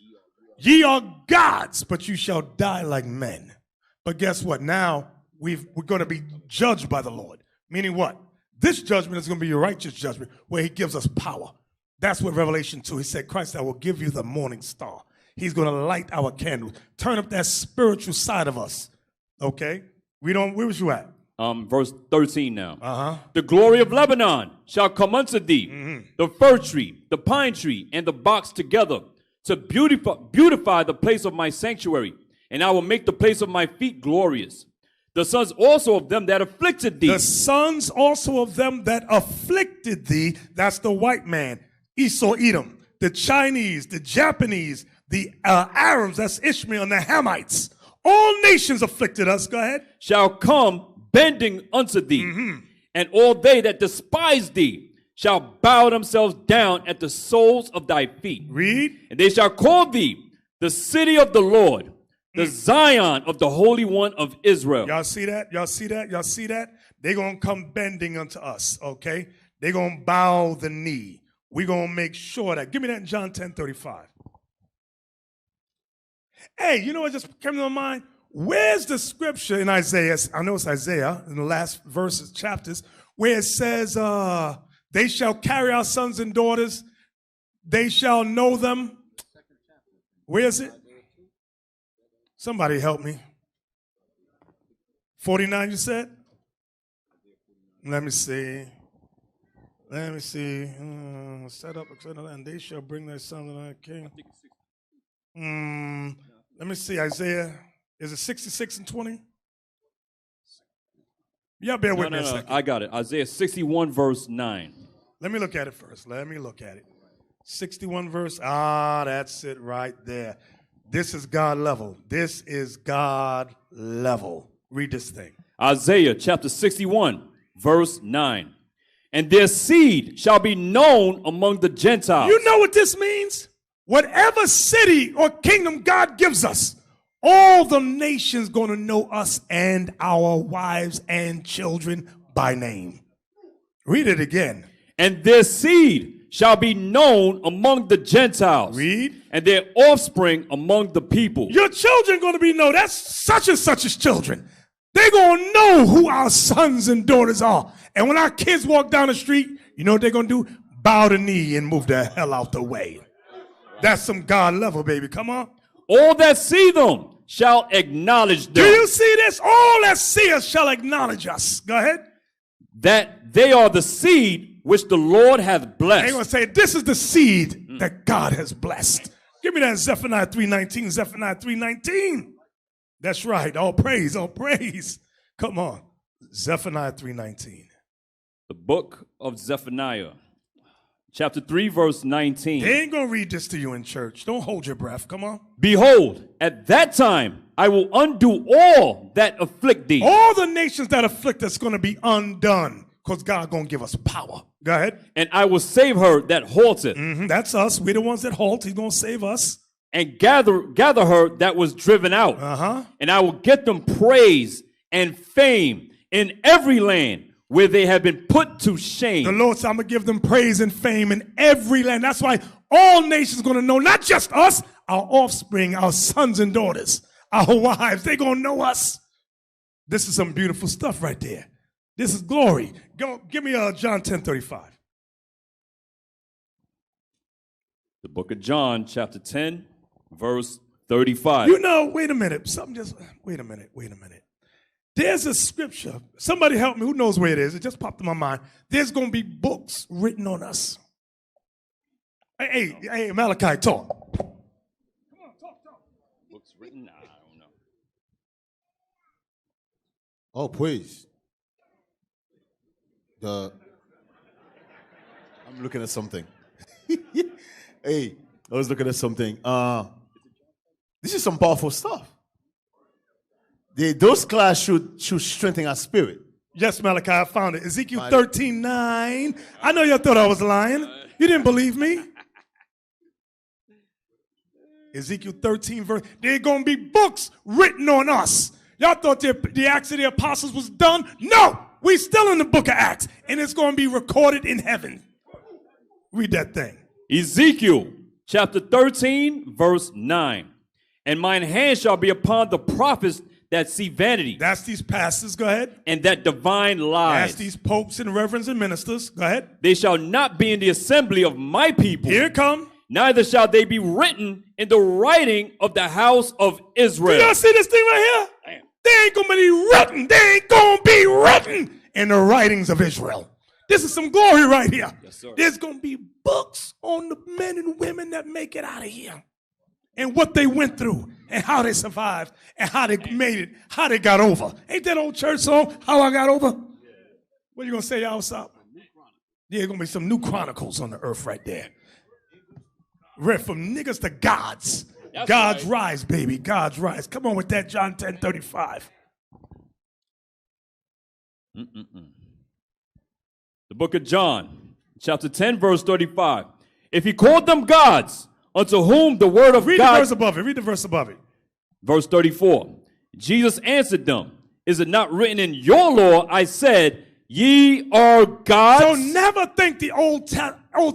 Ye are gods, but you shall die like men. But guess what? Now we're going to be judged by the Lord. Meaning what? This judgment is going to be a righteous judgment where he gives us power. That's what Revelation 2, he said, Christ, I will give you the morning star. He's going to light our candles. Turn up that spiritual side of us. Okay? Where was you at? Verse 13 now. The glory of Lebanon shall come unto thee, the fir tree, the pine tree, and the box together, to beautify the place of my sanctuary, and I will make the place of my feet glorious. The sons also of them that afflicted thee. The sons also of them that afflicted thee, that's the white man, Esau, Edom, the Chinese, the Japanese, the Arabs, that's Ishmael, and the Hamites. All nations afflicted us. Go ahead. Shall come bending unto thee, and all they that despise thee shall bow themselves down at the soles of thy feet. Read. And they shall call thee the city of the Lord, the Zion of the Holy One of Israel. Y'all see that? Y'all see that? Y'all see that? They're going to come bending unto us, okay? They're going to bow the knee. We're going to make sure that. Give me that in John 10:35. Hey, you know what just came to my mind? Where's the scripture in Isaiah? I know it's Isaiah in the last verses, chapters, where it says, they shall carry our sons and daughters. They shall know them. Where is it? Somebody help me. 49, you said? Let me see. Set up, and they shall bring their sons to their king. Let me see, Isaiah. Is it 66 and 20? Y'all bear with me a second. I got it. Isaiah 61 verse 9. Let me look at it first. 61 verse. That's it right there. This is God level. This is God level. Read this thing. Isaiah chapter 61 verse 9. And their seed shall be known among the Gentiles. You know what this means? Whatever city or kingdom God gives us, all the nations going to know us and our wives and children by name. Read it again. And their seed shall be known among the Gentiles. Read. And their offspring among the people. Your children going to be known. That's such and such's children. They're going to know who our sons and daughters are. And when our kids walk down the street, you know what they're going to do? Bow the knee and move the hell out the way. That's some God level, baby. Come on. All that see them shall acknowledge them. Do you see this? All that see us shall acknowledge us. Go ahead. That they are the seed which the Lord hath blessed. They're going to say, this is the seed that God has blessed. Give me that Zephaniah 3:19. Zephaniah 3:19. That's right. All praise, all praise. Come on. Zephaniah 3:19. The book of Zephaniah, chapter 3, verse 19. They ain't going to read this to you in church. Don't hold your breath. Come on. Behold, at that time I will undo all that afflict thee. All the nations that afflict us going to be undone because God going to give us power. Go ahead. And I will save her that halteth. That's us. We're the ones that halt. He's going to save us. And gather her that was driven out. And I will get them praise and fame in every land where they have been put to shame. The Lord said, I'm going to give them praise and fame in every land. That's why all nations are going to know, not just us, our offspring, our sons and daughters, our wives. They're going to know us. This is some beautiful stuff right there. This is glory. Go, give me John 10:35. The book of John, chapter 10, verse 35. You know, wait a minute. Wait a minute. There's a scripture. Somebody help me. Who knows where it is? It just popped in my mind. There's going to be books written on us. Hey, Malachi, talk. Come on, talk. Books written? I don't know. Oh, please. I'm looking at something. Hey, I was looking at something. This is some powerful stuff. Those class should strengthen our spirit. Yes, Malachi, I found it. Ezekiel 13:9. I know y'all thought I was lying. You didn't believe me. Ezekiel 13 verse. There are going to be books written on us. Y'all thought the Acts of the Apostles was done? No, we still in the book of Acts, and it's going to be recorded in heaven. Read that thing. Ezekiel chapter 13, verse 9. And mine hand shall be upon the prophets that see vanity. That's these pastors. Go ahead. And that divine lies. That's these popes and reverends and ministers. Go ahead. They shall not be in the assembly of my people. Here it come. Neither shall they be written in the writing of the house of Israel. Do y'all see this thing right here? Damn. They ain't going to be written. They ain't going to be written in the writings of Israel. This is some glory right here. Yes, sir. There's going to be books on the men and women that make it out of here. And what they went through, and how they survived, and how they made it, how they got over. Ain't that old church song, How I Got Over? Yeah. What are you going to say, Alsop? Yeah, there's going to be some new chronicles on the earth right there. Read from niggas to gods. That's God's right. Rise, baby. God's rise. Come on with that, John 10:35. The book of John, chapter 10, verse 35. If he called them gods, unto whom the word of God... Read the verse above it. Read the verse above it. Verse 34. Jesus answered them, is it not written in your law, I said, ye are gods? So never think the Old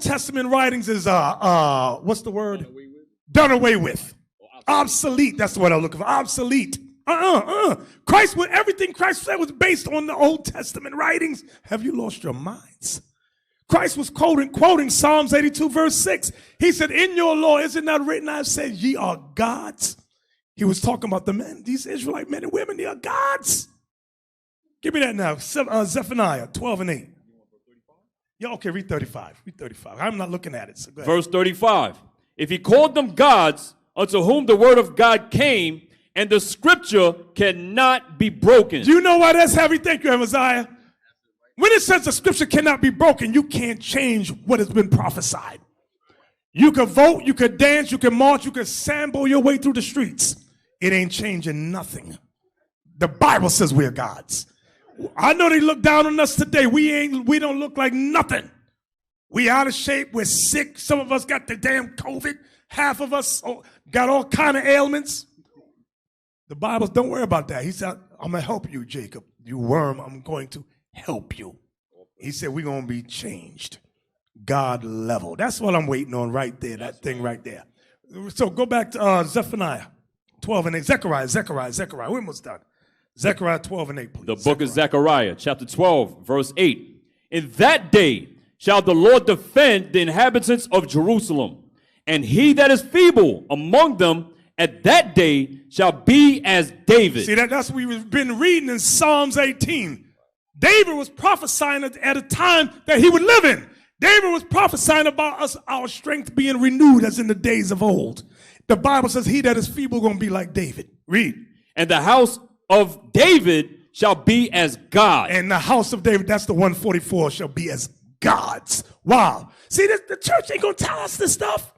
Testament writings is, what's the word? Done away with. Obsolete. That's the word I'm looking for. Obsolete. Christ, everything Christ said was based on the Old Testament writings. Have you lost your minds? Christ was quoting Psalms 82, verse 6. He said, in your law, is it not written, I've said, ye are gods? He was talking about the men, these Israelite men and women, they are gods. Give me that now. Zephaniah 12 and 8. Yeah, okay, read 35. Read 35. I'm not looking at it, so go ahead. Verse 35. If he called them gods, unto whom the word of God came, and the scripture cannot be broken. Do you know why that's heavy? Thank you, Amaziah. When it says the scripture cannot be broken, you can't change what has been prophesied. You can vote, you can dance, you can march, you can sample your way through the streets. It ain't changing nothing. The Bible says we're gods. I know they look down on us today. We don't look like nothing. We out of shape, we're sick. Some of us got the damn COVID. Half of us got all kind of ailments. The Bible, don't worry about that. He said, I'm going to help you, Jacob. You worm, I'm going to help you. He said, we're going to be changed. God level. That's what I'm waiting on right there, that thing right there. So go back to Zephaniah 12 and 8. Zechariah. We're almost done. Zechariah 12 and 8, please. The book of Zechariah, chapter 12, verse 8. In that day shall the Lord defend the inhabitants of Jerusalem, and he that is feeble among them at that day shall be as David. See, that's what we've been reading in Psalms 18. David was prophesying at a time that he would live in. David was prophesying about us, our strength being renewed as in the days of old. The Bible says he that is feeble going to be like David. Read. And the house of David shall be as God. And the house of David, that's the 144, shall be as gods. Wow. See, the church ain't going to tell us this stuff.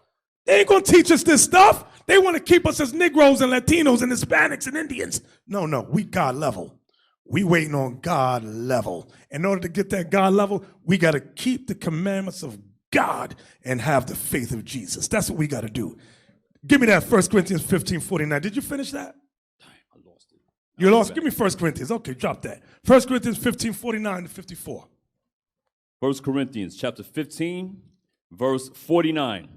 They ain't going to teach us this stuff. They want to keep us as Negroes and Latinos and Hispanics and Indians. No, we God level. We waiting on God level. In order to get that God level, we got to keep the commandments of God and have the faith of Jesus. That's what we got to do. Give me that 1 Corinthians 15:49. Did you finish that? I lost it. You lost? Give me 1 Corinthians. Okay, drop that. 1 Corinthians 15:49 to 54. 1 Corinthians chapter 15, verse 49.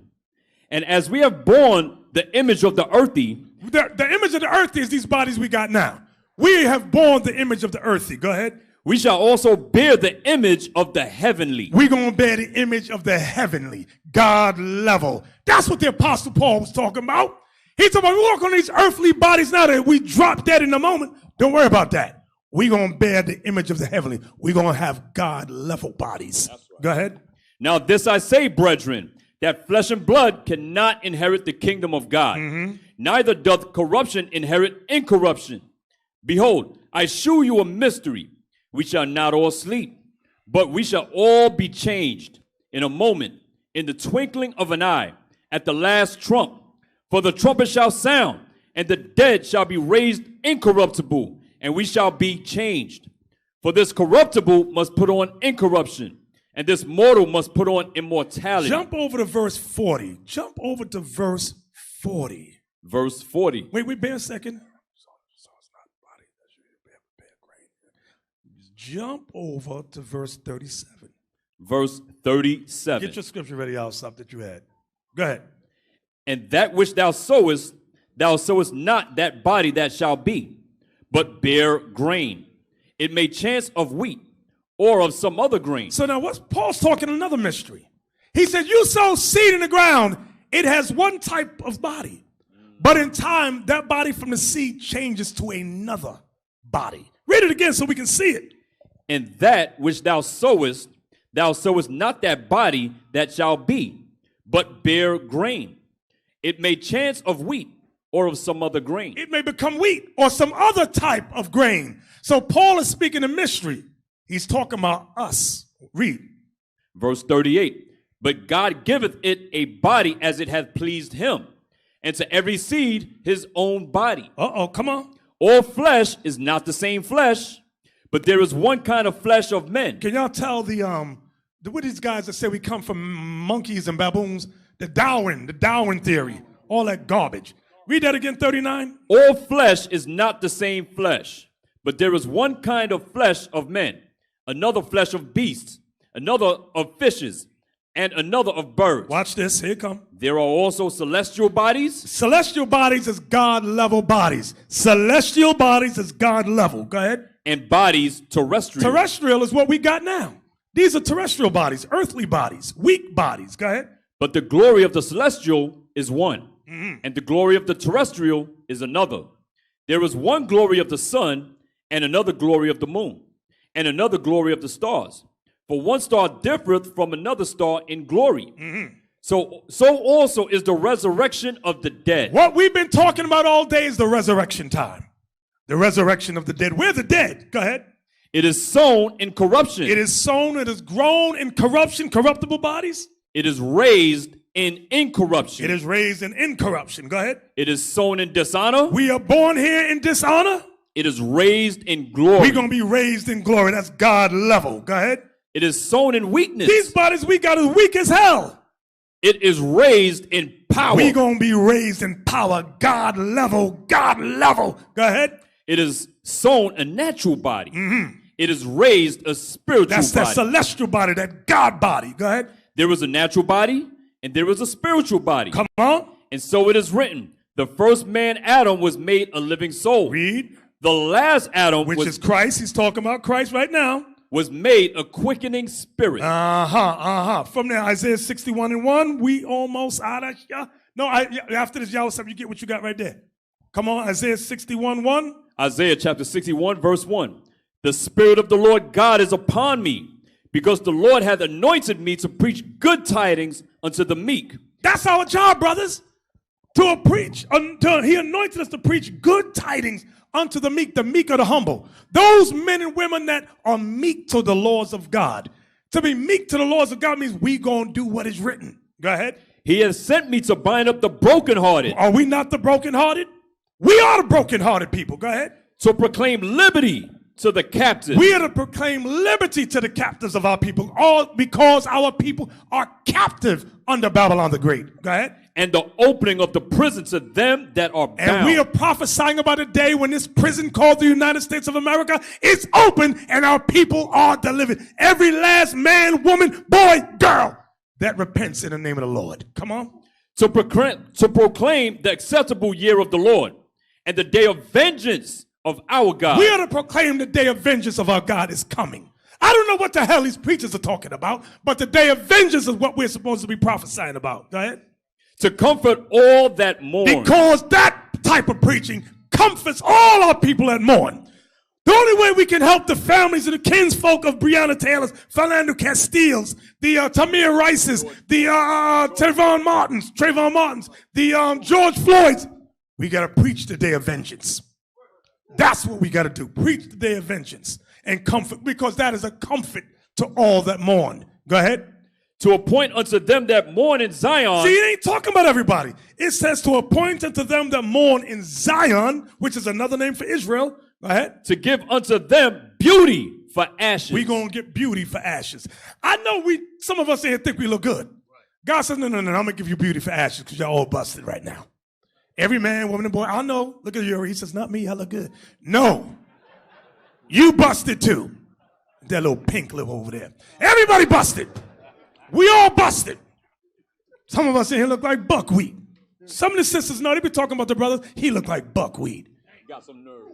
And as we have borne the image of the earthy. The image of the earthy is these bodies we got now. We have borne the image of the earthy. Go ahead. We shall also bear the image of the heavenly. We're going to bear the image of the heavenly, God level. That's what the Apostle Paul was talking about. He's talking about we walk on these earthly bodies now that we drop dead in a moment. Don't worry about that. We're going to bear the image of the heavenly. We're going to have God level bodies. Right. Go ahead. Now this I say, brethren, that flesh and blood cannot inherit the kingdom of God. Neither doth corruption inherit incorruption. Behold, I shew you a mystery. We shall not all sleep, but we shall all be changed in a moment, in the twinkling of an eye, at the last trump. For the trumpet shall sound, and the dead shall be raised incorruptible, and we shall be changed. For this corruptible must put on incorruption, and this mortal must put on immortality. Jump over to verse 40. Jump over to verse 40. Verse 40. Wait, bear a second. Jump over to verse 37. Verse 37. Get your scripture ready, Alsop, that you had. Go ahead. And that which thou sowest not that body that shall be, but bear grain. It may chance of wheat or of some other grain. So now what's Paul's talking another mystery. He said, you sow seed in the ground, it has one type of body. But in time, that body from the seed changes to another body. Read it again so we can see it. And that which thou sowest not that body that shall be, but bear grain. It may chance of wheat or of some other grain. It may become wheat or some other type of grain. So Paul is speaking a mystery. He's talking about us. Read. Verse 38. But God giveth it a body as it hath pleased him, and to every seed his own body. Come on. All flesh is not the same flesh, but there is one kind of flesh of men. Can y'all tell what these guys that say we come from monkeys and baboons? The Darwin theory, all that garbage. Read that again, 39. All flesh is not the same flesh, but there is one kind of flesh of men, another flesh of beasts, another of fishes, and another of birds. Watch this, here it come. There are also celestial bodies. Celestial bodies is God level bodies. Celestial bodies is God level. Go ahead. And bodies terrestrial. Terrestrial is what we got now. These are terrestrial bodies, earthly bodies, weak bodies. Go ahead. But the glory of the celestial is one, and the glory of the terrestrial is another. There is one glory of the sun, and another glory of the moon, and another glory of the stars. For one star differeth from another star in glory. So also is the resurrection of the dead. What we've been talking about all day is the resurrection time. The resurrection of the dead. We're the dead. Go ahead. It is sown in corruption. It is sown, it is grown in corruption, corruptible bodies. It is raised in incorruption. It is raised in incorruption. Go ahead. It is sown in dishonor. We are born here in dishonor. It is raised in glory. We're going to be raised in glory. That's God level. Go ahead. It is sown in weakness. These bodies we got is weak as hell. It is raised in power. We're going to be raised in power. God level. God level. Go ahead. It is sown a natural body. It is raised a spiritual That's body. that celestial body, that God body. Go ahead. There is a natural body and there is a spiritual body. Come on. And so it is written, the first man, Adam, was made a living soul. Read. The last Adam, Which is Christ. He's talking about Christ right now. was made a quickening spirit. From there, Isaiah 61:1, we almost out of here. No, after this, y'all, you get what you got right there. Come on, Isaiah 61:1. Isaiah chapter 61, verse 1. The Spirit of the Lord God is upon me, because the Lord hath anointed me to preach good tidings unto the meek. That's our job, brothers. To preach. He anointed us to preach good tidings unto the meek or the humble. Those men and women that are meek to the laws of God. To be meek to the laws of God means we gonna do what is written. Go ahead. He has sent me to bind up the brokenhearted. Are we not the brokenhearted? We are the brokenhearted people. Go ahead. To proclaim liberty to the captives. We are to proclaim liberty to the captives of our people, all because our people are captive under Babylon the Great. Go ahead. And the opening of the prison to them that are bound. And we are prophesying about a day when this prison called the United States of America is open and our people are delivered. Every last man, woman, boy, girl that repents in the name of the Lord. Come on. To proclaim the acceptable year of the Lord and the day of vengeance of our God. We are to proclaim the day of vengeance of our God is coming. I don't know what the hell these preachers are talking about, but the day of vengeance is what we're supposed to be prophesying about. Go ahead. To comfort all that mourn. Because that type of preaching comforts all our people that mourn. The only way we can help the families and the kinsfolk of Breonna Taylor's, Philando Castile's, the Tamir Rice's, the Trayvon Martin's, the George Floyd's, we got to preach the day of vengeance. That's what we got to do. Preach the day of vengeance and comfort, because that is a comfort to all that mourn. Go ahead. To appoint unto them that mourn in Zion. See, it ain't talking about everybody. It says to appoint unto them that mourn in Zion, which is another name for Israel. Go ahead. To give unto them beauty for ashes. We're going to get beauty for ashes. I know some of us here think we look good. God says, no, I'm going to give you beauty for ashes because you're all busted right now. Every man, woman, and boy, I know. Look at you. He says, not me. I look good. No. You busted too. That little pink lip over there. Everybody busted. We all busted. Some of us in here look like buckwheat. Some of the sisters know, they be talking about the brothers. He look like buckwheat. Got some nerve.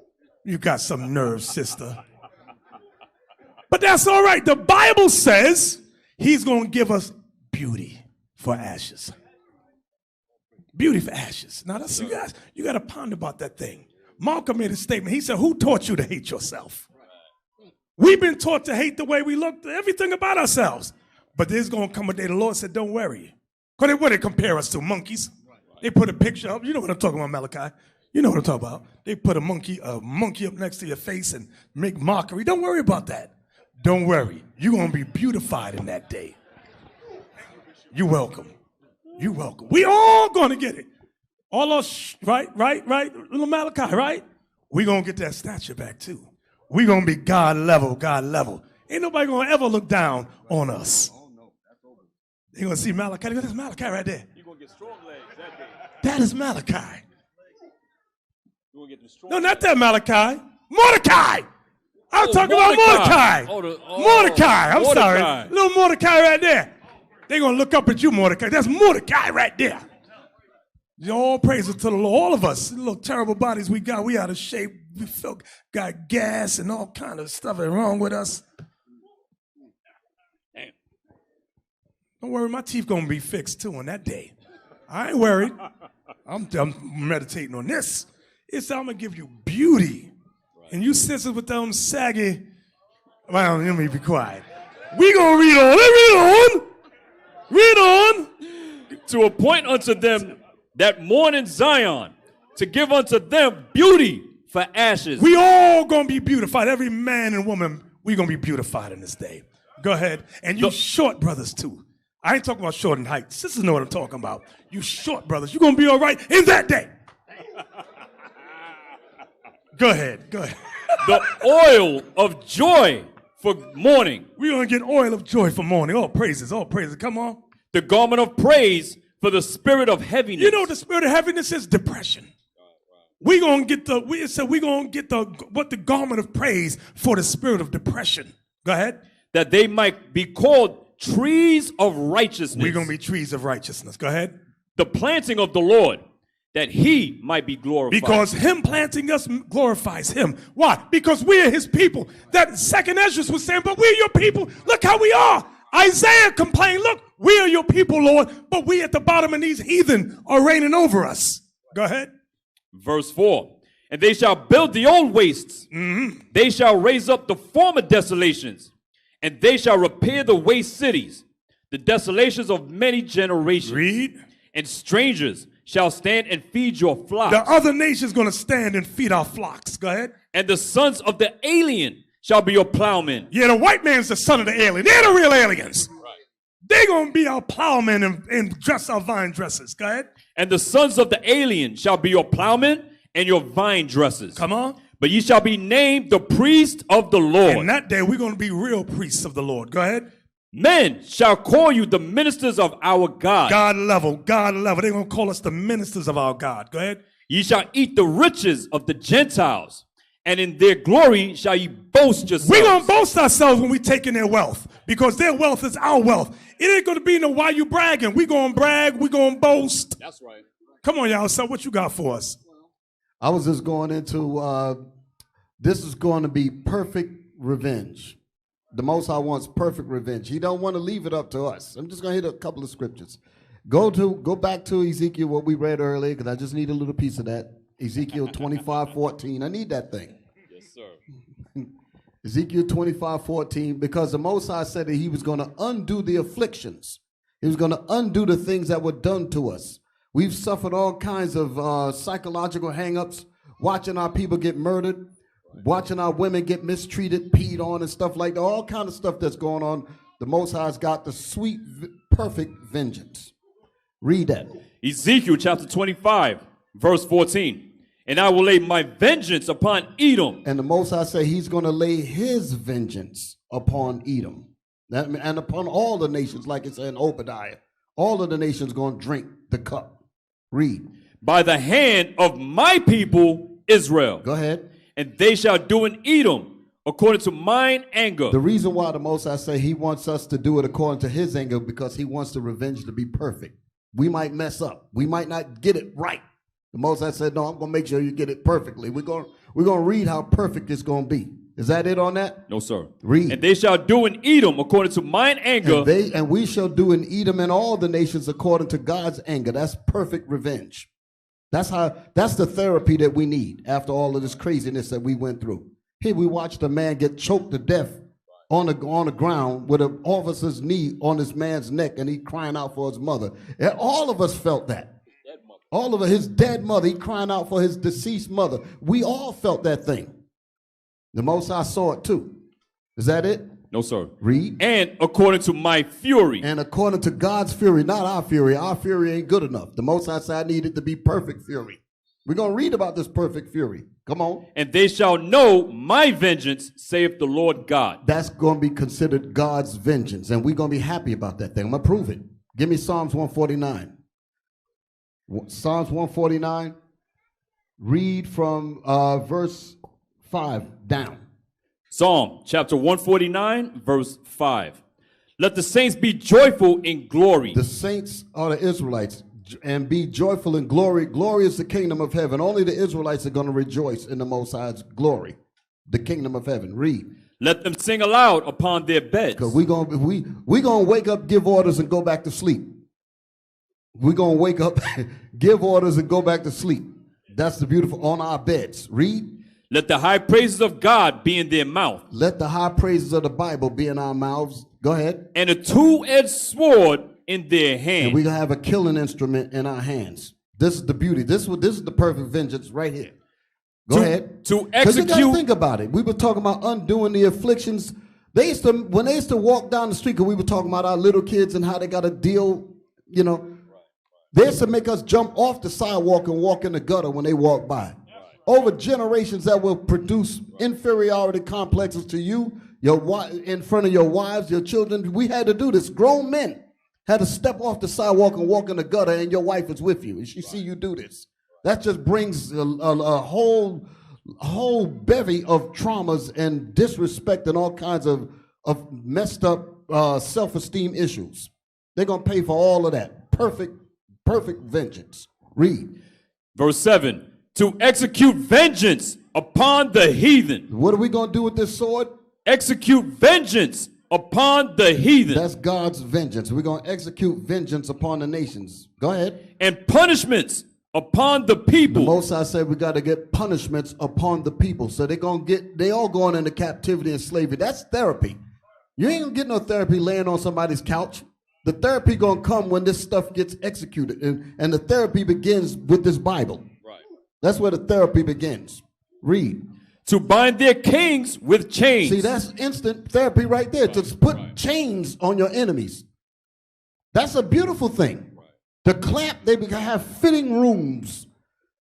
You got some nerve, sister. But that's all right. The Bible says he's going to give us beauty for ashes. Beauty for ashes. Now, that's you guys. You got to ponder about that thing. Malcolm made a statement. He said, who taught you to hate yourself? We've been taught to hate the way we look, everything about ourselves. But there's going to come a day the Lord said, don't worry. Because what they compare us to, monkeys. They put a picture up. You know what I'm talking about, Malachi. You know what I'm talking about. They put a monkey up next to your face and make mockery. Don't worry about that. Don't worry. You're going to be beautified in that day. You're welcome. You're welcome. We all going to get it. All us, right, little Malachi, right? We're going to get that stature back too. We're going to be God level. Ain't nobody going to ever look down on us. They're going to see Malachi. That's Malachi right there. You're going to get strong legs that day. That is Malachi. You're going to get the strong No, not that Malachi. Mordecai. I'm talking about Mordecai. Mordecai. Mordecai. I'm sorry. Little Mordecai right there. They're going to look up at you, Mordecai. That's Mordecai right there. All praises to the Lord. All of us, the little terrible bodies we got, we out of shape. We got gas and all kind of stuff wrong with us. Damn. Don't worry, my teeth going to be fixed too on that day. I ain't worried. I'm meditating on this. It's I'm going to give you beauty. And you sisters with them saggy, well, let me be quiet. We going to read on. Read on. Read on. To appoint unto them that mourn in Zion, to give unto them beauty for ashes. We all going to be beautified. Every man and woman, we going to be beautified in this day. Go ahead. And you short brothers too. I ain't talking about short in height. Sisters know what I'm talking about. You short brothers, you're going to be all right in that day. Go ahead. Go ahead. The oil of joy for mourning. We're going to get oil of joy for mourning. All praises. All praises. Come on. The garment of praise for the spirit of heaviness. You know what the spirit of heaviness is? Depression. We're going to get the garment of praise for the spirit of depression. Go ahead. That they might be called trees of righteousness. We're going to be trees of righteousness. Go ahead. The planting of the Lord, that he might be glorified. Because him planting us glorifies him. Why? Because we're his people. That second Esdras was saying, but we're your people. Look how we are. Isaiah complained, look, we are your people, Lord, but we at the bottom and these heathen are reigning over us. Go ahead. Verse 4. And they shall build the old wastes. Mm-hmm. They shall raise up the former desolations. And they shall repair the waste cities, the desolations of many generations. Read. And strangers shall stand and feed your flocks. The other nation's going to stand and feed our flocks. Go ahead. And the sons of the alien shall be your plowmen. Yeah, the white man's the son of the alien. They're the real aliens. Right. They're going to be our plowmen and dress our vine dressers. Go ahead. And the sons of the alien shall be your plowmen and your vine dressers. Come on. But ye shall be named the priest of the Lord. In that day, we're going to be real priests of the Lord. Go ahead. Men shall call you the ministers of our God. God level, God level. They're going to call us the ministers of our God. Go ahead. Ye shall eat the riches of the Gentiles, and in their glory shall ye boast yourselves. We're going to boast ourselves when we take in their wealth, because their wealth is our wealth. It ain't going to be no why you bragging. We're going to brag. We're going to boast. That's right. Come on, y'all. So what you got for us? I was just going into, this is going to be perfect revenge. The Most High wants perfect revenge. He don't want to leave it up to us. I'm just going to hit a couple of scriptures. Go back to Ezekiel, what we read earlier, because I just need a little piece of that. Ezekiel 25:14. I need that thing. Yes, sir. Ezekiel 25:14, because the Most High said that he was going to undo the afflictions. He was going to undo the things that were done to us. We've suffered all kinds of psychological hang-ups, watching our people get murdered, watching our women get mistreated, peed on and stuff like that, all kind of stuff that's going on. The Most High's got the sweet, perfect vengeance. Read that. Ezekiel chapter 25, verse 14. And I will lay my vengeance upon Edom. And the Most High say he's going to lay his vengeance upon Edom. And upon all the nations, like it said in Obadiah. All of the nations going to drink the cup. Read. By the hand of my people, Israel. Go ahead. And they shall do in Edom according to mine anger. The reason why the Most High say he wants us to do it according to his anger, because he wants the revenge to be perfect. We might mess up. We might not get it right. The Most High said, no, I'm going to make sure you get it perfectly. We're going to read how perfect it's going to be. Is that it on that? No, sir. Read. And they shall do in Edom according to mine anger. And we shall do in Edom and all the nations according to God's anger. That's perfect revenge. That's the therapy that we need after all of this craziness that we went through. Here we watched a man get choked to death on the ground with an officer's knee on this man's neck, and he crying out for his mother. And all of us felt that. All of his dead mother, he crying out for his deceased mother. We all felt that thing. The Most High saw it too. Is that it? No, sir. Read. And according to my fury. And according to God's fury, not our fury. Our fury ain't good enough. The Most High said I need it to be perfect fury. We're going to read about this perfect fury. Come on. And they shall know my vengeance, saith the Lord God. That's going to be considered God's vengeance, and we're going to be happy about that thing. I'm going to prove it. Give me Psalms 149. Psalms 149. Read from verse 5 down. Psalm chapter 149, verse 5. Let the saints be joyful in glory. The saints are the Israelites, and be joyful in glory. Glory is the kingdom of heaven. Only the Israelites are going to rejoice in the Most High's glory, the kingdom of heaven. Read. Let them sing aloud upon their beds. Because we gonna wake up, give orders, and go back to sleep. We're gonna wake up, give orders, and go back to sleep. That's the beautiful on our beds. Read. Let the high praises of God be in their mouth. Let the high praises of the Bible be in our mouths. Go ahead. And a two-edged sword in their hand. And we're going to have a killing instrument in our hands. This is the beauty. This is the perfect vengeance right here. Go ahead. To Because you got to execute. think about it. We were talking about undoing the afflictions. When they used to walk down the street, because we were talking about our little kids and how they got to deal, they used to make us jump off the sidewalk and walk in the gutter when they walk by. Over generations that will produce inferiority complexes to you, in front of your wives, your children. We had to do this. Grown men had to step off the sidewalk and walk in the gutter, and your wife is with you, and she see you do this. That just brings a whole bevy of traumas and disrespect and all kinds of messed up self-esteem issues. They're going to pay for all of that. Perfect vengeance. Read. Verse 7. To execute vengeance upon the heathen. What are we going to do with this sword? Execute vengeance upon the heathen. That's God's vengeance. We're going to execute vengeance upon the nations. Go ahead. And punishments upon the people. The Most High said we got to get punishments upon the people. So they all going into captivity and slavery. That's therapy. You ain't going to get no therapy laying on somebody's couch. The therapy going to come when this stuff gets executed. And the therapy begins with this Bible. Right. That's where the therapy begins. Read. To bind their kings with chains. See, that's instant therapy right there. To put chains on your enemies. That's a beautiful thing. The clamp, they have fitting rooms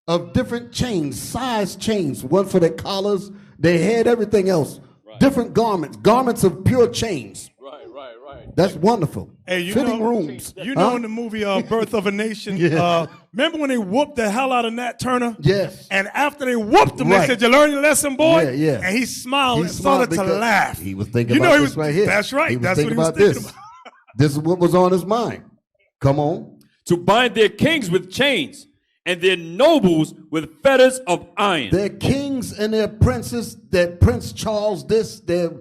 of different chains, size chains. One for their collars, their head, everything else. Different garments of pure chains. Right. That's wonderful. Hey, fitting rooms. You know in the movie Birth of a Nation, remember when they whooped the hell out of Nat Turner? Yes. And after they whooped him, they said, "You learn your lesson, boy." Yeah. And he smiled and started to laugh. He was thinking about this right here. That's right. He was That's thinking what about he was thinking this. about. This is what was on his mind. Come on. To bind their kings with chains, and their nobles with fetters of iron. Their kings and their princes, their Prince Charles this, their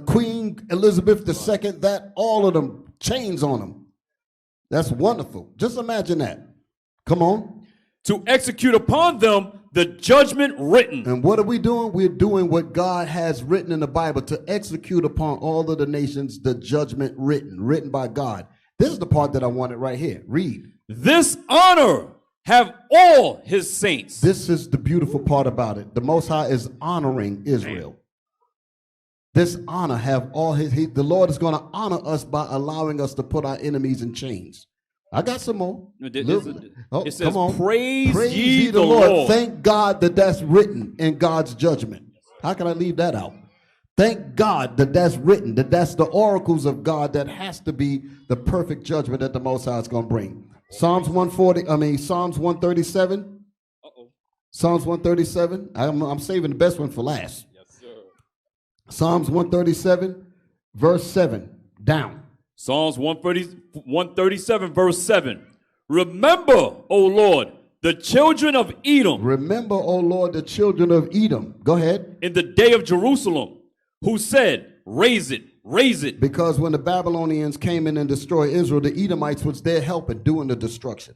Queen Elizabeth II, that, all of them, chains on them. That's wonderful. Just imagine that. Come on. To execute upon them the judgment written. And what are we doing? We're doing what God has written in the Bible, to execute upon all of the nations the judgment written by God. This is the part that I wanted right here. Read. This honor have all his saints. This is the beautiful part about it. The Most High is honoring Israel. This honor have all the Lord is going to honor us by allowing us to put our enemies in chains. I got some more. It says, come on. Praise ye the Lord. Thank God that that's written in God's judgment. How can I leave that out? Thank God that that's written, that that's the oracles of God, that has to be the perfect judgment that the Most High is going to bring. Psalms 137. Psalms 137. I'm saving the best one for last. Psalms 137, verse 7, down. Psalms 137, verse 7. Remember, O Lord, the children of Edom. Remember, O Lord, the children of Edom. Go ahead. In the day of Jerusalem, who said, raise it, raise it. Because when the Babylonians came in and destroyed Israel, the Edomites was there helping, doing the destruction.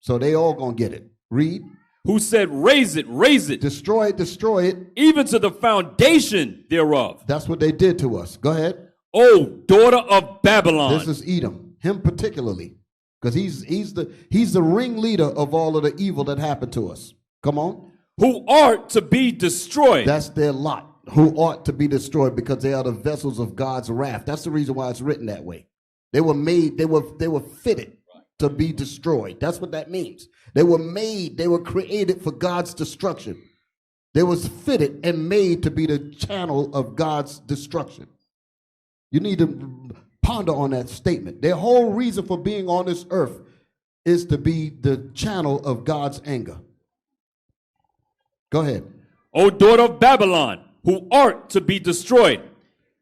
So they all gonna get it. Read. Who said, raise it, raise it. Destroy it, destroy it. Even to the foundation thereof. That's what they did to us. Go ahead. O daughter of Babylon. This is Edom, him particularly, because he's the ringleader of all of the evil that happened to us. Come on. Who art to be destroyed. That's their lot. Who ought to be destroyed, because they are the vessels of God's wrath. That's the reason why it's written that way. They were made, they were fitted to be destroyed. That's what that means. They were made, they were created for God's destruction. They was fitted and made to be the channel of God's destruction. You need to ponder on that statement. Their whole reason for being on this earth is to be the channel of God's anger. Go ahead. O daughter of Babylon, who art to be destroyed,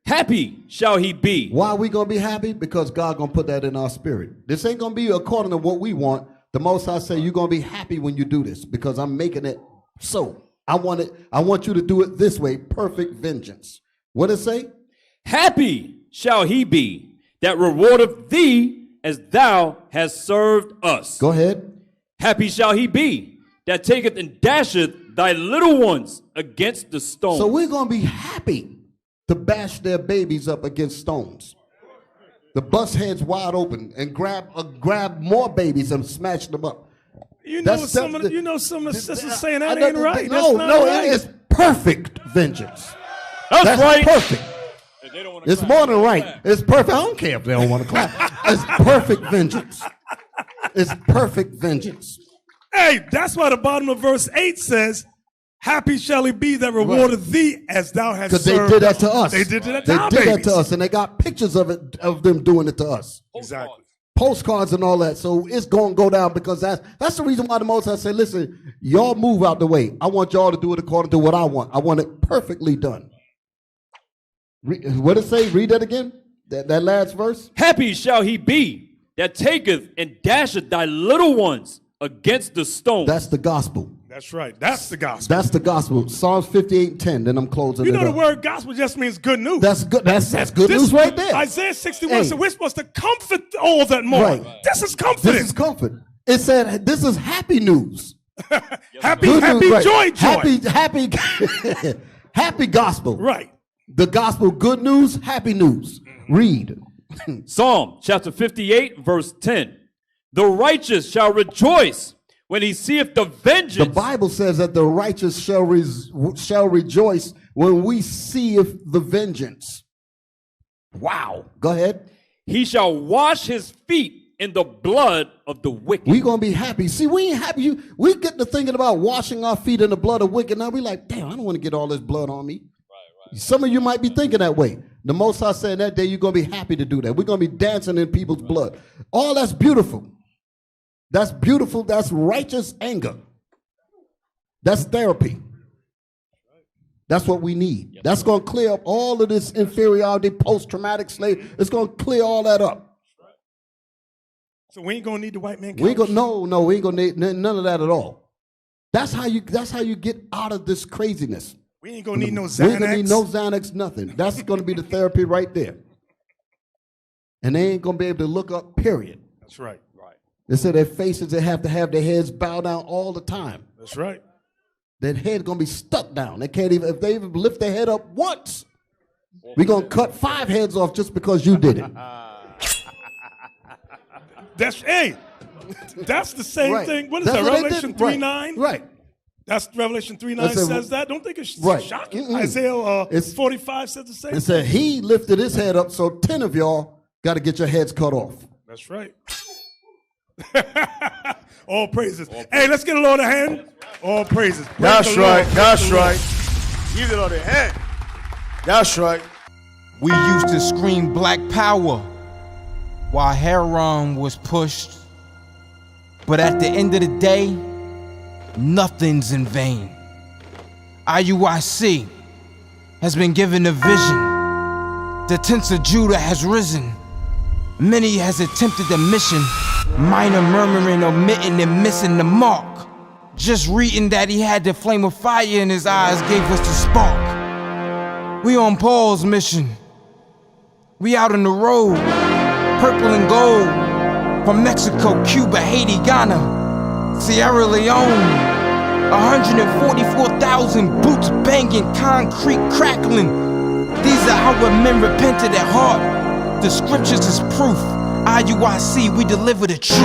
Happy shall he be. Why are we going to be happy? Because God going to put that in our spirit. This ain't going to be according to what we want. The Most High say you're going to be happy when you do this because I'm making it so. I want you to do it this way. Perfect vengeance. What it say? Happy shall he be that rewardeth thee as thou hast served us. Go ahead. Happy shall he be that taketh and dasheth thy little ones against the stone. So we're going to be happy to bash their babies up against stones. The bust heads wide open and grab more babies and smash them up. You know, some of the sisters saying that ain't right. No, right. it is perfect vengeance. That's right. Perfect. It's more than right. It's perfect. I don't care if they don't want to clap. It's perfect vengeance. It's perfect vengeance. Hey, that's why the bottom of verse 8 says, happy shall he be that rewardeth thee as thou hast served. Because they did that to us. They did that to us, and they got pictures of it, of them doing it to us. Exactly. Postcards and all that. So it's going to go down because that's the reason why the Most High said, listen, y'all move out the way. I want y'all to do it according to what I want. I want it perfectly done. What did it say? Read that again. That last verse. Happy shall he be that taketh and dasheth thy little ones against the stone. That's the gospel. That's right. That's the gospel. That's the gospel. Psalms 58:10. Then I'm closing. You know the word gospel just means good news. That's good. That's good news right there. Isaiah 61 said we're supposed to comfort all that mourn. Right. This is comforting. This is comfort. It said this is happy news. happy Good news, right. joy. Happy gospel. Right. The gospel, good news, happy news. Read. Psalm chapter 58, verse 10. The righteous shall rejoice when he seeth the vengeance. The Bible says that the righteous shall rejoice when we seeth the vengeance. Wow. Go ahead. He shall wash his feet in the blood of the wicked. We're going to be happy. See, we ain't happy. We get to thinking about washing our feet in the blood of wicked. Now we like, damn, I don't want to get all this blood on me. Right. Some of you might be thinking that way. The Most High said that day you're going to be happy to do that. We're going to be dancing in people's blood. All that's beautiful. That's beautiful. That's righteous anger. That's therapy. That's what we need. That's going to clear up all of this inferiority, post-traumatic slave. It's going to clear all that up. So we ain't going to need the white man couch? We ain't going to need none of that at all. That's how you get out of this craziness. We ain't going to need no Xanax. We ain't going to need no Xanax, nothing. That's going to be the therapy right there. And they ain't going to be able to look up, period. That's right. They say their faces, they have to have their heads bowed down all the time. That's right. Their head going to be stuck down. They can't even, if they even lift their head up once, we're going to cut 5 heads off just because you did it. That's the same Right. thing. What is That's that, what Revelation they did. 3:9? Right. That's Revelation 3:9 says that. Don't think it's Right. shocking. Mm-mm. Isaiah 45 says the same. It said he lifted his head up, so 10 of y'all got to get your heads cut off. That's right. All praises. Hey, let's get a Lord a hand. All praises. Praise That's the Lord. right. That's right. Give it on the head. That's right. We used to scream black power while heroin was pushed. But at the end of the day, nothing's in vain. IUIC has been given a vision. The tents of Judah has risen. Many has attempted the mission. Minor murmuring, omitting, and missing the mark. Just reading that he had the flame of fire in his eyes gave us the spark. We on Paul's mission. We out on the road. Purple and gold. From Mexico, Cuba, Haiti, Ghana, Sierra Leone. 144,000 boots banging, concrete crackling. These are our men repented at heart. The scriptures is proof. IUIC, we deliver the truth.